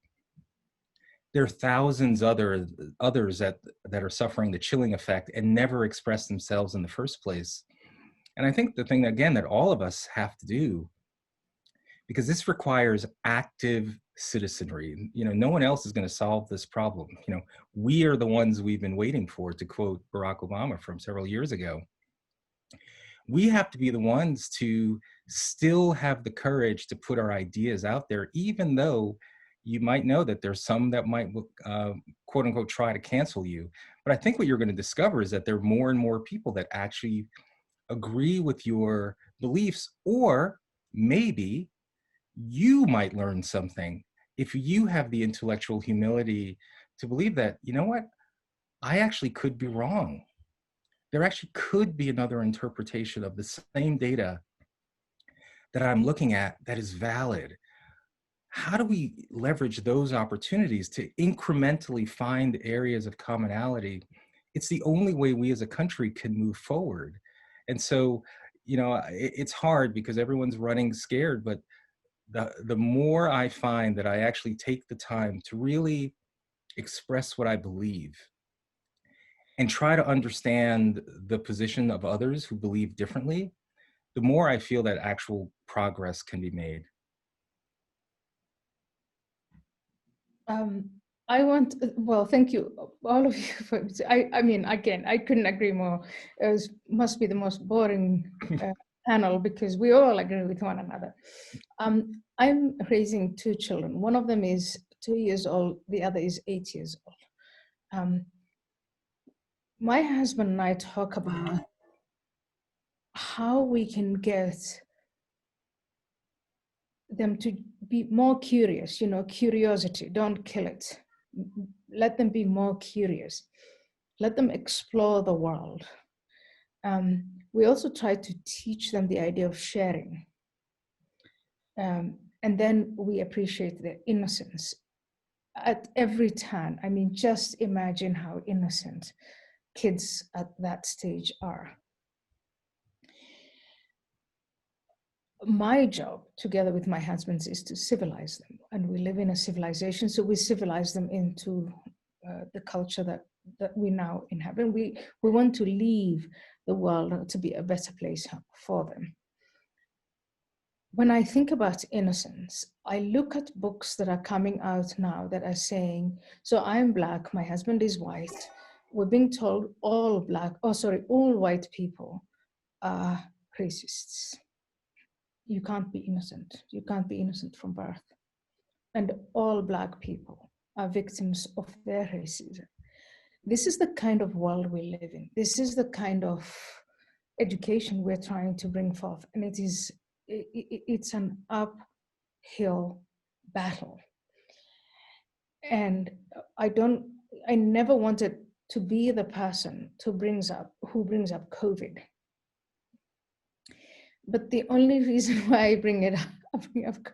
there are thousands others that are suffering the chilling effect and never express themselves in the first place. And I think the thing, again, that all of us have to do, because this requires active citizenry. You know, no one else is going to solve this problem. You know, we are the ones we've been waiting for, to quote Barack Obama from several years ago. We have to be the ones to still have the courage to put our ideas out there, even though you might know that there's some that might, quote unquote, try to cancel you. But I think what you're going to discover is that there are more and more people that actually agree with your beliefs, or maybe you might learn something if you have the intellectual humility to believe that, you know what, I actually could be wrong. There actually could be another interpretation of the same data that I'm looking at that is valid. How do we leverage those opportunities to incrementally find areas of commonality? It's the only way we as a country can move forward. And so, you know, it's hard because everyone's running scared, but the more I find that I actually take the time to really express what I believe and try to understand the position of others who believe differently, the more I feel that actual progress can be made.
Well, thank you, all of you. I mean, again, I couldn't agree more. It must be the most boring panel because we all agree with one another. I'm raising two children. One of them is 2 years old, the other is 8 years old. My husband and I talk about how we can get them to be more curious, you know, curiosity, don't kill it. Let them be more curious. Let them explore the world. We also try to teach them the idea of sharing. And then we appreciate their innocence at every turn. I mean, just imagine how innocent kids at that stage are. My job, together with my husband's, is to civilize them. And we live in a civilization, so we civilize them into the culture that we now inhabit. We want to leave the world to be a better place for them. When I think about innocence, I look at books that are coming out now that are saying, so I'm Black, my husband is white. We're being told all white people are racists. You can't be innocent. You can't be innocent from birth. And all Black people are victims of their racism. This is the kind of world we live in. This is the kind of education we're trying to bring forth. And it's an uphill battle. And I never wanted to be the person who brings up COVID. But the only reason why I bring up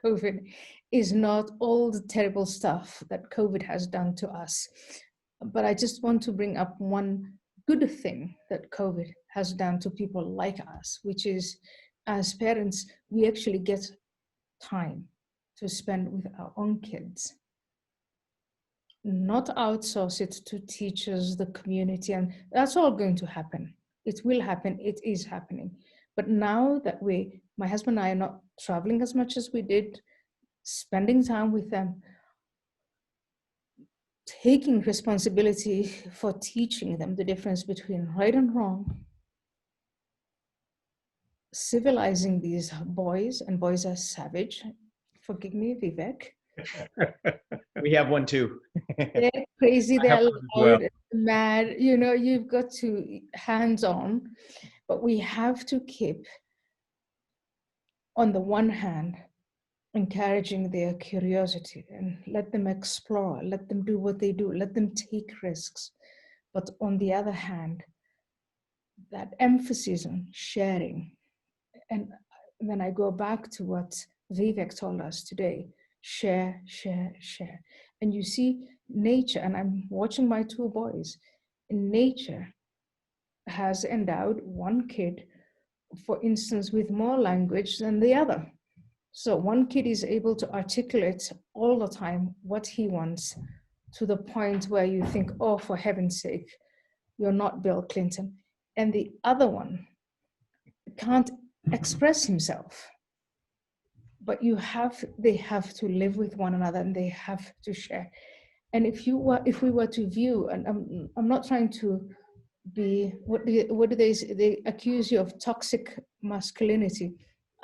COVID is not all the terrible stuff that COVID has done to us. But I just want to bring up one good thing that COVID has done to people like us, which is, as parents, we actually get time to spend with our own kids. Not outsource it to teachers, the community, and that's all going to happen. It will happen, it is happening. But now that my husband and I are not traveling as much as we did, spending time with them, taking responsibility for teaching them the difference between right and wrong, civilizing these boys, and boys are savage. Forgive me, Vivek.
We have one too.
They're crazy, they're loud, mad, you know, you've got to hands-on, but we have to keep, on the one hand, encouraging their curiosity and let them explore, let them do what they do, let them take risks. But on the other hand, that emphasis on sharing. And then I go back to what Vivek told us today, share, share, share. And you see nature, and I'm watching my two boys, nature has endowed one kid, for instance, with more language than the other. So one kid is able to articulate all the time what he wants, to the point where you think, oh, for heaven's sake, you're not Bill Clinton. And the other one can't express himself, but they have to live with one another and they have to share. And if we were to view, and I'm not trying to be, what do they say? They accuse you of toxic masculinity.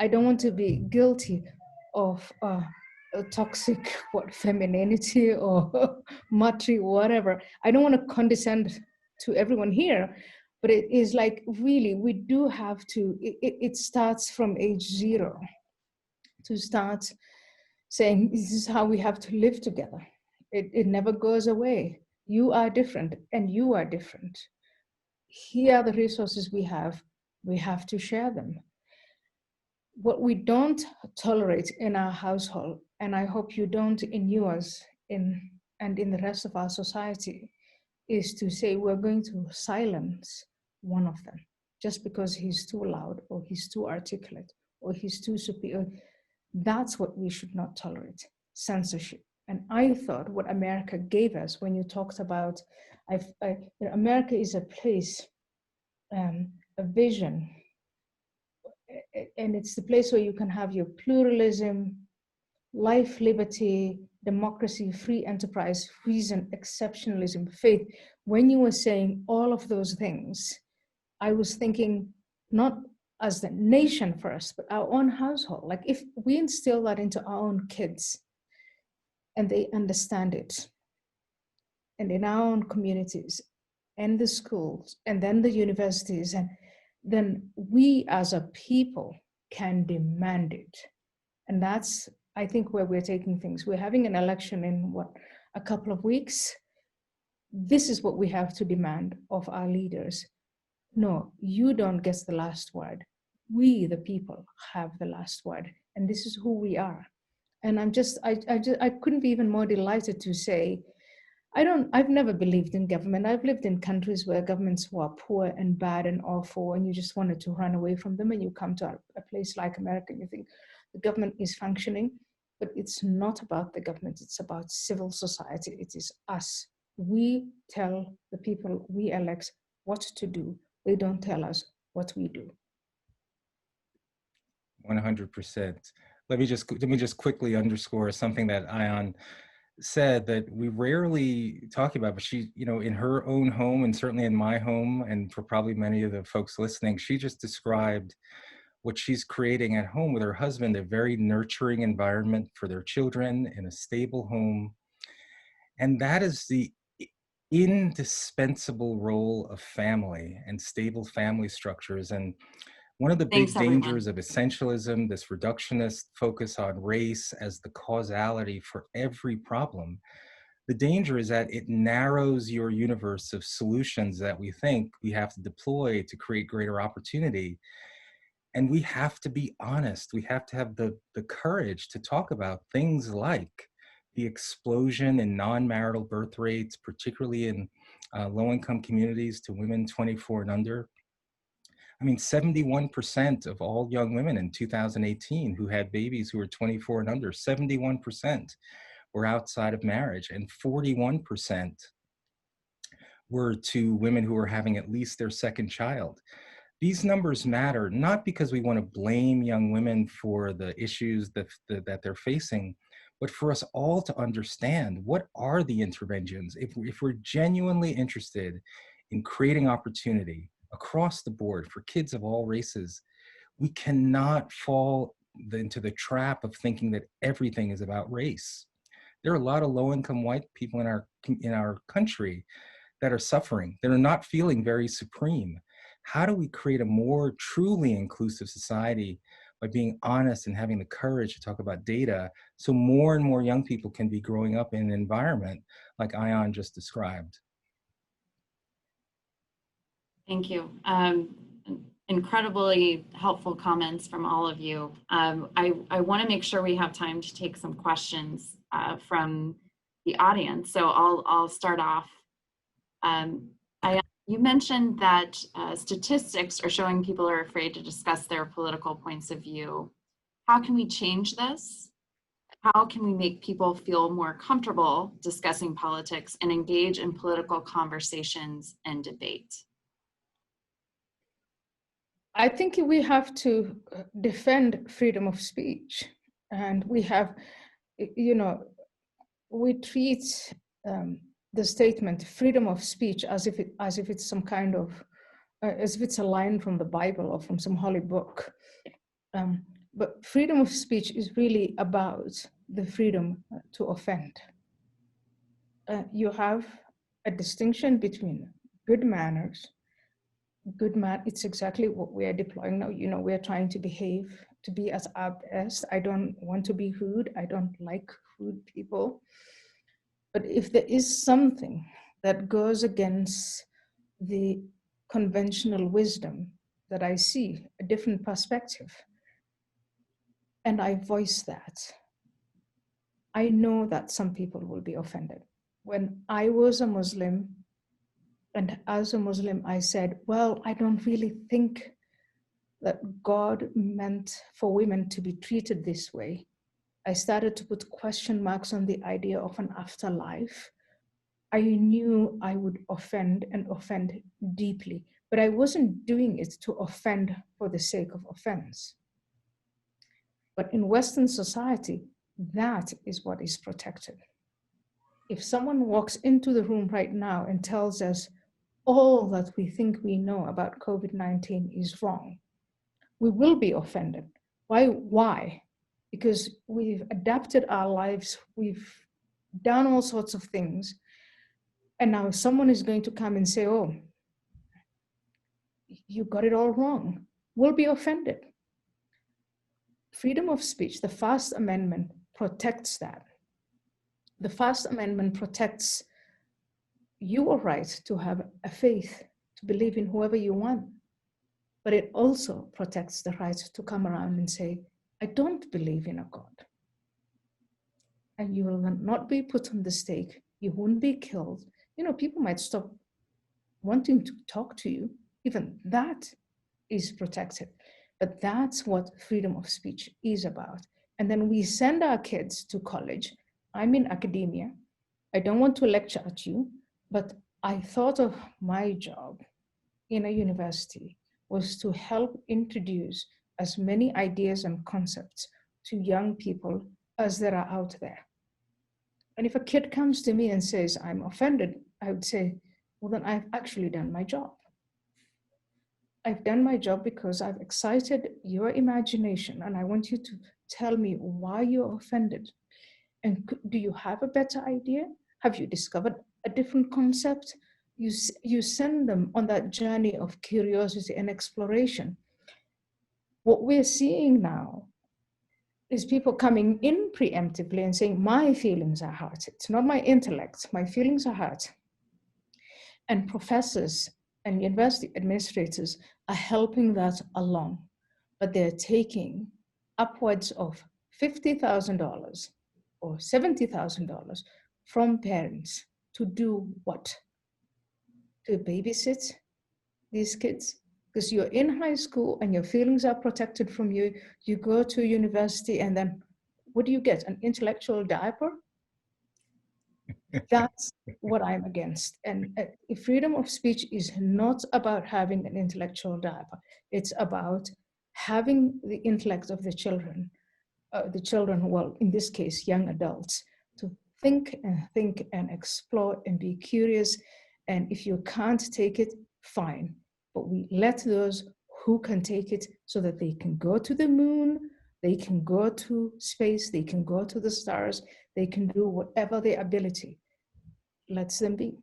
I don't want to be guilty of a toxic femininity or matri, whatever. I don't want to condescend to everyone here, but it is like, really, we do have to, it starts from age 0 to start saying, this is how we have to live together. It never goes away. You are different and you are different. Here are the resources we have to share them. What we don't tolerate in our household, and I hope you don't in yours and in the rest of our society, is to say we're going to silence one of them just because he's too loud or he's too articulate or he's too superior. That's what we should not tolerate, censorship. And I thought what America gave us, when you talked about, America is a place, a vision, and it's the place where you can have your pluralism, life, liberty, democracy, free enterprise, reason, exceptionalism, faith. When you were saying all of those things, I was thinking not as the nation first, but our own household. Like if we instill that into our own kids and they understand it, and in our own communities and the schools and then the universities, and then we as a people can demand it. And that's, I think, where we're taking things. We're having an election in a couple of weeks. This is what we have to demand of our leaders. No, you don't get the last word. We, the people, have the last word. And this is who we are. And I couldn't be even more delighted to say, I've never believed in government. I've lived in countries where governments were poor and bad and awful, and you just wanted to run away from them. And you come to a place like America and you think the government is functioning, but it's not about the government. It's about civil society. It is us. We tell the people we elect what to do. They don't tell us what we do.
100%. Let me just quickly underscore something that Ayaan said that we rarely talk about, but she, in her own home and certainly in my home, and for probably many of the folks listening, she just described what she's creating at home with her husband, a very nurturing environment for their children in a stable home. And that is the indispensable role of family and stable family structures. And one of the big dangers of essentialism, this reductionist focus on race as the causality for every problem, the danger is that it narrows your universe of solutions that we think we have to deploy to create greater opportunity. And we have to be honest. We have to have the courage to talk about things like the explosion in non-marital birth rates, particularly in low-income communities to women 24 and under. I mean, 71% of all young women in 2018 who had babies who were 24 and under, 71% were outside of marriage, and 41% were to women who were having at least their second child. These numbers matter, not because we want to blame young women for the issues that they're facing, but for us all to understand what are the interventions. If we're genuinely interested in creating opportunity across the board for kids of all races, we cannot fall into the trap of thinking that everything is about race. There are a lot of low-income white people in our country that are suffering, that are not feeling very supreme. How do we create a more truly inclusive society by being honest and having the courage to talk about data so more and more young people can be growing up in an environment like Ayaan just described?
Thank you. Incredibly helpful comments from all of you. I want to make sure we have time to take some questions from the audience. So I'll start off. You mentioned that statistics are showing people are afraid to discuss their political points of view. How can we change this? How can we make people feel more comfortable discussing politics and engage in political conversations and debate?
I think we have to defend freedom of speech. And we have, we treat the statement freedom of speech as if it's some kind of, as if it's a line from the Bible or from some holy book. But freedom of speech is really about the freedom to offend. You have a distinction between good manners. It's exactly what we are deploying now. We are trying to behave, to be as our best. I don't want to be rude. I don't like rude people. But if there is something that goes against the conventional wisdom that I see, a different perspective, and I voice that, I know that some people will be offended. When I was a Muslim, and as a Muslim, I said, well, I don't really think that God meant for women to be treated this way. I started to put question marks on the idea of an afterlife. I knew I would offend and offend deeply, but I wasn't doing it to offend for the sake of offense. But in Western society, that is what is protected. If someone walks into the room right now and tells us all that we think we know about COVID-19 is wrong, we will be offended. Why? Because we've adapted our lives, we've done all sorts of things, and now someone is going to come and say, oh, you got it all wrong. We'll be offended. Freedom of speech, the First Amendment protects that. The First Amendment protects your right to have a faith, to believe in whoever you want. But it also protects the right to come around and say, I don't believe in a God. And you will not be put on the stake. You won't be killed. People might stop wanting to talk to you. Even that is protected. But that's what freedom of speech is about. And then we send our kids to college. I'm in academia. I don't want to lecture at you, but I thought of my job in a university was to help introduce as many ideas and concepts to young people as there are out there. And if a kid comes to me and says, I'm offended, I would say, well, then I've actually done my job. I've done my job because I've excited your imagination, and I want you to tell me why you're offended. And do you have a better idea? Have you discovered a different concept? You send them on that journey of curiosity and exploration. What we're seeing now is people coming in preemptively and saying, my feelings are hurt. It's not my intellect, my feelings are hurt. And professors and university administrators are helping that along, but they're taking upwards of $50,000 or $70,000 from parents to do what? To babysit these kids? Because you're in high school and your feelings are protected from you. You go to university and then what do you get? An intellectual diaper? That's what I'm against. And freedom of speech is not about having an intellectual diaper. It's about having the intellect of the children, well, in this case, young adults, to think and explore and be curious. And if you can't take it, fine. But we let those who can take it so that they can go to the moon, they can go to space, they can go to the stars, they can do whatever their ability lets them be.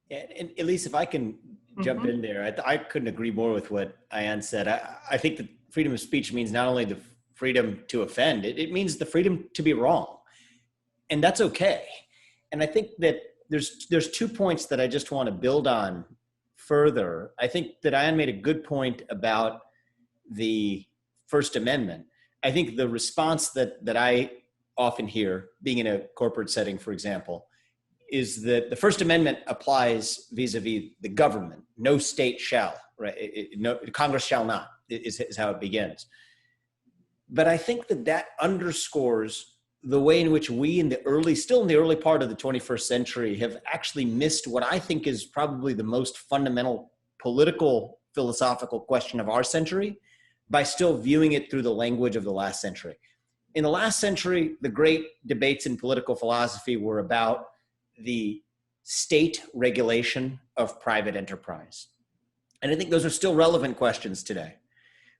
Yeah, and Elise, if I can jump in there, I couldn't agree more with what Ayaan said. I think that freedom of speech means not only the freedom to offend, it means the freedom to be wrong. And that's okay. And I think that there's 2 points that I just want to build on further. I think that Ayaan made a good point about the First Amendment. I think the response that I often hear, being in a corporate setting, for example, is that the First Amendment applies vis-a-vis the government. No state shall, right? Congress shall not, is how it begins. But I think that underscores the way in which we still in the early part of the 21st century have actually missed what I think is probably the most fundamental political, philosophical question of our century by still viewing it through the language of the last century. In the last century, the great debates in political philosophy were about the state regulation of private enterprise. And I think those are still relevant questions today.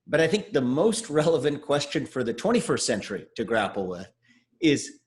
But I think the most relevant question for the 21st century to grapple with is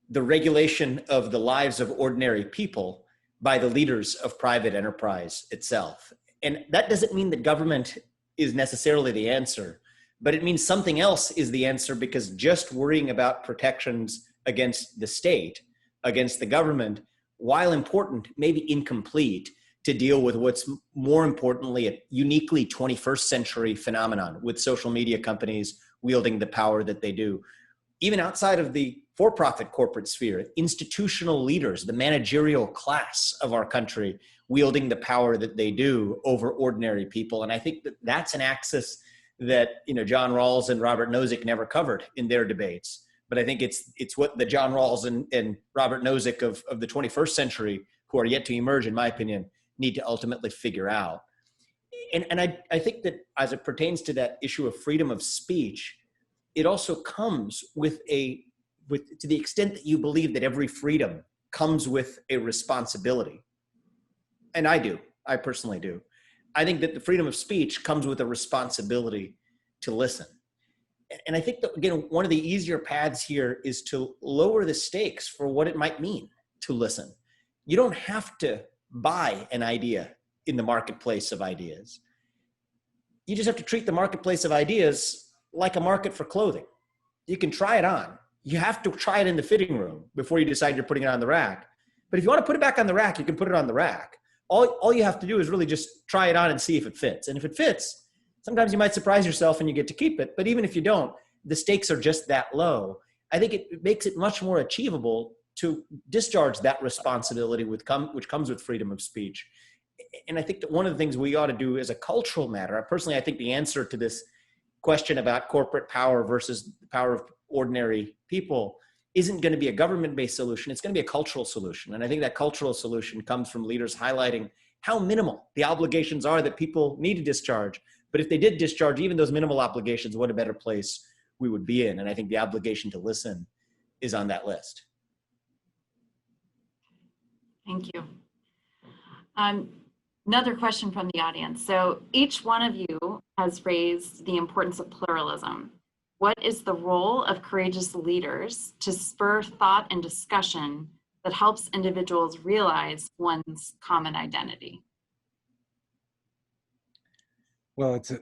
the regulation of the lives of ordinary people by the leaders of private enterprise itself. And that doesn't mean that government is necessarily the answer, but it means something else is the answer, because just worrying about protections against the state, against the government, while important, may be incomplete to deal with what's more importantly a uniquely 21st century phenomenon with social media companies wielding the power that they do. Even outside of the for-profit corporate sphere, institutional leaders, the managerial class of our country, wielding the power that they do over ordinary people. And I think that that's an axis that, you know, John Rawls and Robert Nozick never covered in their debates. But I think it's what the John Rawls and Robert Nozick of the 21st century, who are yet to emerge, in my opinion, need to ultimately figure out. And I think that as it pertains to that issue of freedom of speech, it also comes with to the extent that you believe that every freedom comes with a responsibility. And I personally do. I think that the freedom of speech comes with a responsibility to listen. And I think that, again, one of the easier paths here is to lower the stakes for what it might mean to listen. You don't have to buy an idea in the marketplace of ideas. You just have to treat the marketplace of ideas like a market for clothing. You can try it on. You have to try it in the fitting room before you decide you're putting it on the rack. But if you want to put it back on the rack, you can put it on the rack. All you have to do is really just try it on and see if it fits. And if it fits, sometimes you might surprise yourself and you get to keep it. But even if you don't, the stakes are just that low. I think it makes it much more achievable to discharge that responsibility which comes with freedom of speech. And I think that one of the things we ought to do as a cultural matter, personally, I think the answer to this question about corporate power versus the power of ordinary people isn't going to be a government-based solution. It's going to be a cultural solution. And I think that cultural solution comes from leaders highlighting how minimal the obligations are that people need to discharge. But if they did discharge even those minimal obligations, what a better place we would be in. And I think the obligation to listen is on that list.
Thank you. Another question from the audience. So each one of you has raised the importance of pluralism. What is the role of courageous leaders to spur thought and discussion that helps individuals realize one's common identity?
Well, it's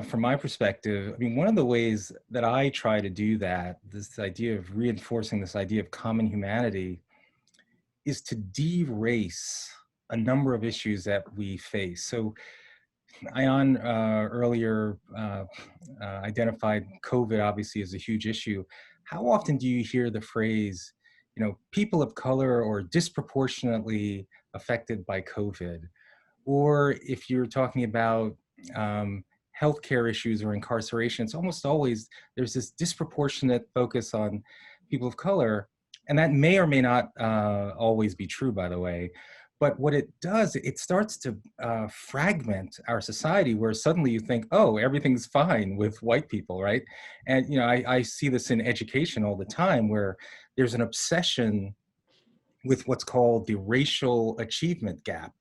from my perspective, I mean, one of the ways that I try to do that, this idea of reinforcing this idea of common humanity, is to de-race a number of issues that we face. So Ayaan earlier identified COVID obviously as a huge issue. How often do you hear the phrase, you know, people of color or disproportionately affected by COVID? Or if you're talking about healthcare issues or incarceration, it's almost always, there's this disproportionate focus on people of color. And that may or may not always be true, by the way. But what it does, it starts to fragment our society, where suddenly you think, oh, everything's fine with white people, right? And you know, I see this in education all the time, where there's an obsession with what's called the racial achievement gap,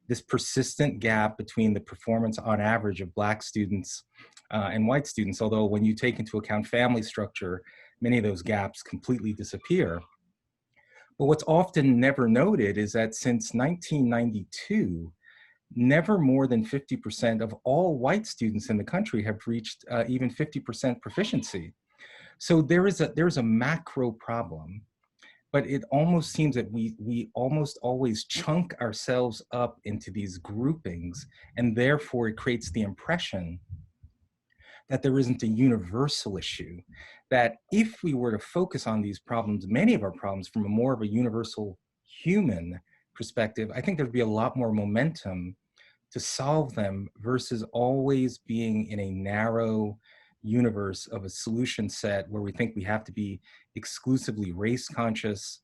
this persistent gap between the performance on average of Black students and white students, although when you take into account family structure, many of those gaps completely disappear. But what's often never noted is that since 1992, never more than 50% of all white students in the country have reached even 50% proficiency. So there's a macro problem, but it almost seems that we almost always chunk ourselves up into these groupings, and therefore it creates the impression that there isn't a universal issue, that if we were to focus on these problems, many of our problems from a more of a universal human perspective, I think there'd be a lot more momentum to solve them versus always being in a narrow universe of a solution set where we think we have to be exclusively race conscious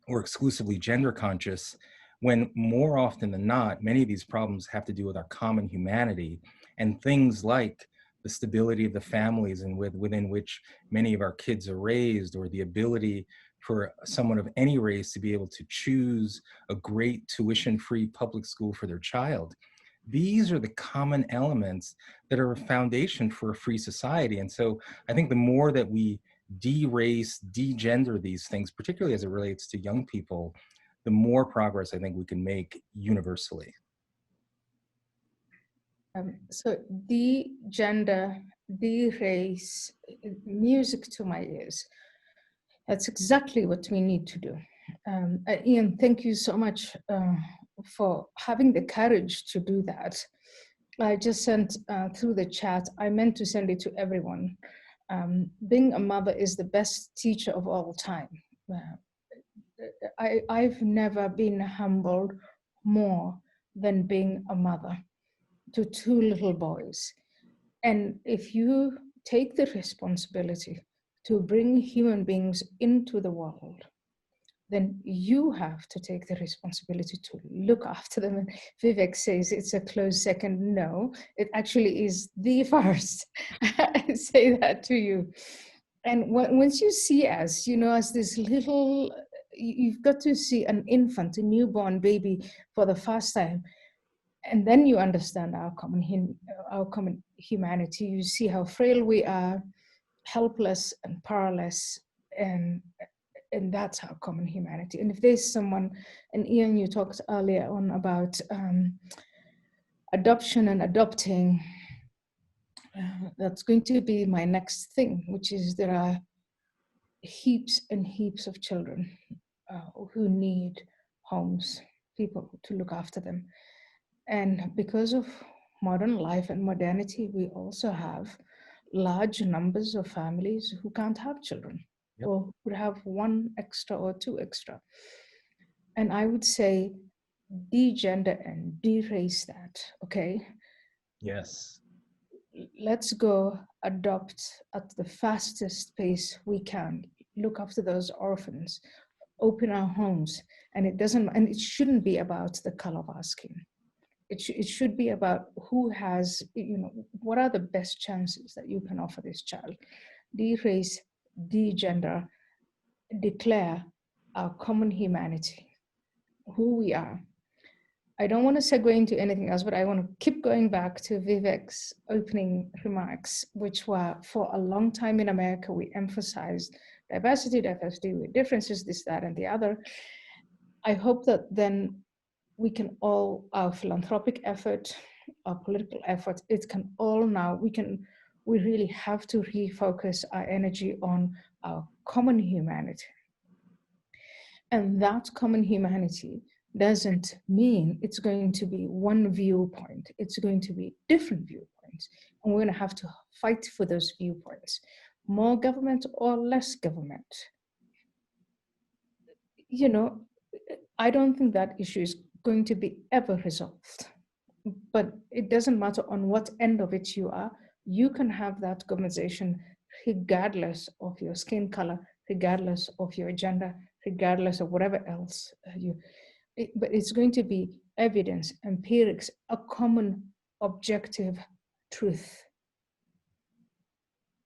or exclusively gender conscious, when more often than not, many of these problems have to do with our common humanity and things like the stability of the families and within which many of our kids are raised, or the ability for someone of any race to be able to choose a great tuition-free public school for their child. These are the common elements that are a foundation for a free society. And so I think the more that we de-race, de-gender these things, particularly as it relates to young people, the more progress I think we can make universally.
So de-gender, de-race, music to my ears. That's exactly what we need to do. Ian, thank you so much for having the courage to do that. I just sent through the chat, I meant to send it to everyone. Being a mother is the best teacher of all time. I've never been humbled more than being a mother to two little boys. And if you take the responsibility to bring human beings into the world, then you have to take the responsibility to look after them. And Vivek says it's a close second. No, it actually is the first. I say that to you. And once you see us, you know, as this little, you've got to see an infant, a newborn baby for the first time. And then you understand our common humanity. You see how frail we are, helpless and powerless, and that's our common humanity. And if there's someone, and Ian, you talked earlier on about adoption and adopting, that's going to be my next thing, which is there are heaps and heaps of children who need homes, people to look after them. And because of modern life and modernity, we also have large numbers of families who can't have children. Yep. Or would have one extra or two extra. And I would say de-gender and de-race that, okay?
Yes.
Let's go adopt at the fastest pace we can, look after those orphans, open our homes, and it shouldn't be about the color of our skin. It should be about who has, you know, what are the best chances that you can offer this child. De-race, de-gender, declare our common humanity, who we are. I don't want to segue into anything else, but I want to keep going back to Vivek's opening remarks, which were, for a long time in America, we emphasized diversity, with differences, this, that, and the other. I hope that then we can all, our philanthropic effort, our political effort, it can all now, we really have to refocus our energy on our common humanity. And that common humanity doesn't mean it's going to be one viewpoint. It's going to be different viewpoints. And we're going to have to fight for those viewpoints. More government or less government. You know, I don't think that issue is going to be ever resolved. But it doesn't matter on what end of it you are. You can have that conversation regardless of your skin color, regardless of your gender, regardless of whatever else but it's going to be evidence, empirics, a common objective truth.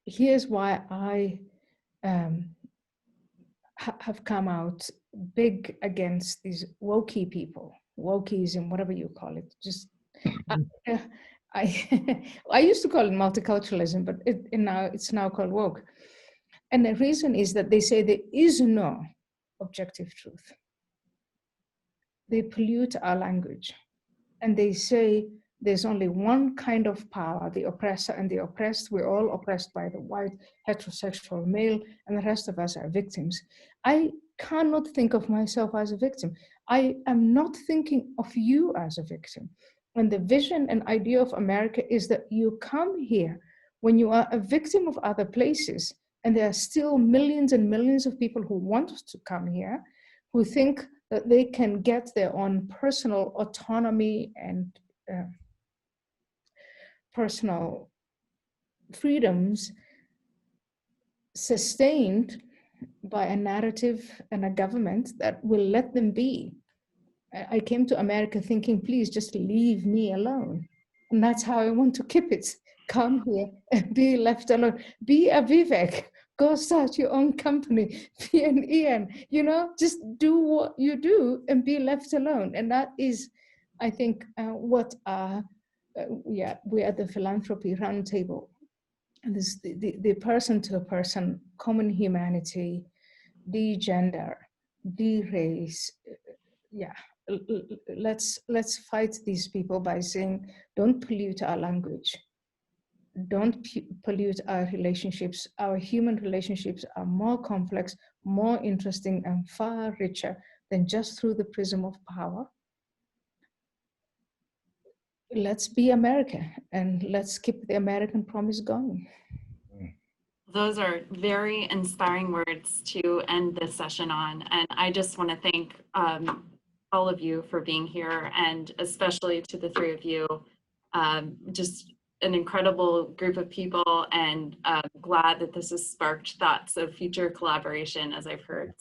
Here's why I have come out big against these wokey people, wokeism, whatever you call it. Just I used to call it multiculturalism, but it's now called woke. And the reason is that they say there is no objective truth. They pollute our language. And they say there's only one kind of power, the oppressor and the oppressed. We're all oppressed by the white heterosexual male, and the rest of us are victims. I cannot think of myself as a victim. I am not thinking of you as a victim. And the vision and idea of America is that you come here when you are a victim of other places, and there are still millions and millions of people who want to come here, who think that they can get their own personal autonomy and personal freedoms sustained by a narrative and a government that will let them be. I came to America thinking, please just leave me alone. And that's how I want to keep it. come here and be left alone. Be a Vivek. Go start your own company. Be an Ian. You know, just do what you do and be left alone. And that is, I think, what we are the Philanthropy Roundtable. And this the person-to-person common humanity, de-gender, de-race. Yeah, let's fight these people by saying, don't pollute our language. Don't pollute our relationships. Our human relationships are more complex, more interesting, and far richer than just through the prism of power. Let's be America, and let's keep the American promise going.
Those are very inspiring words to end this session on. And I just want to thank all of you for being here, and especially to the three of you. Just an incredible group of people, and glad that this has sparked thoughts of future collaboration, as I've heard.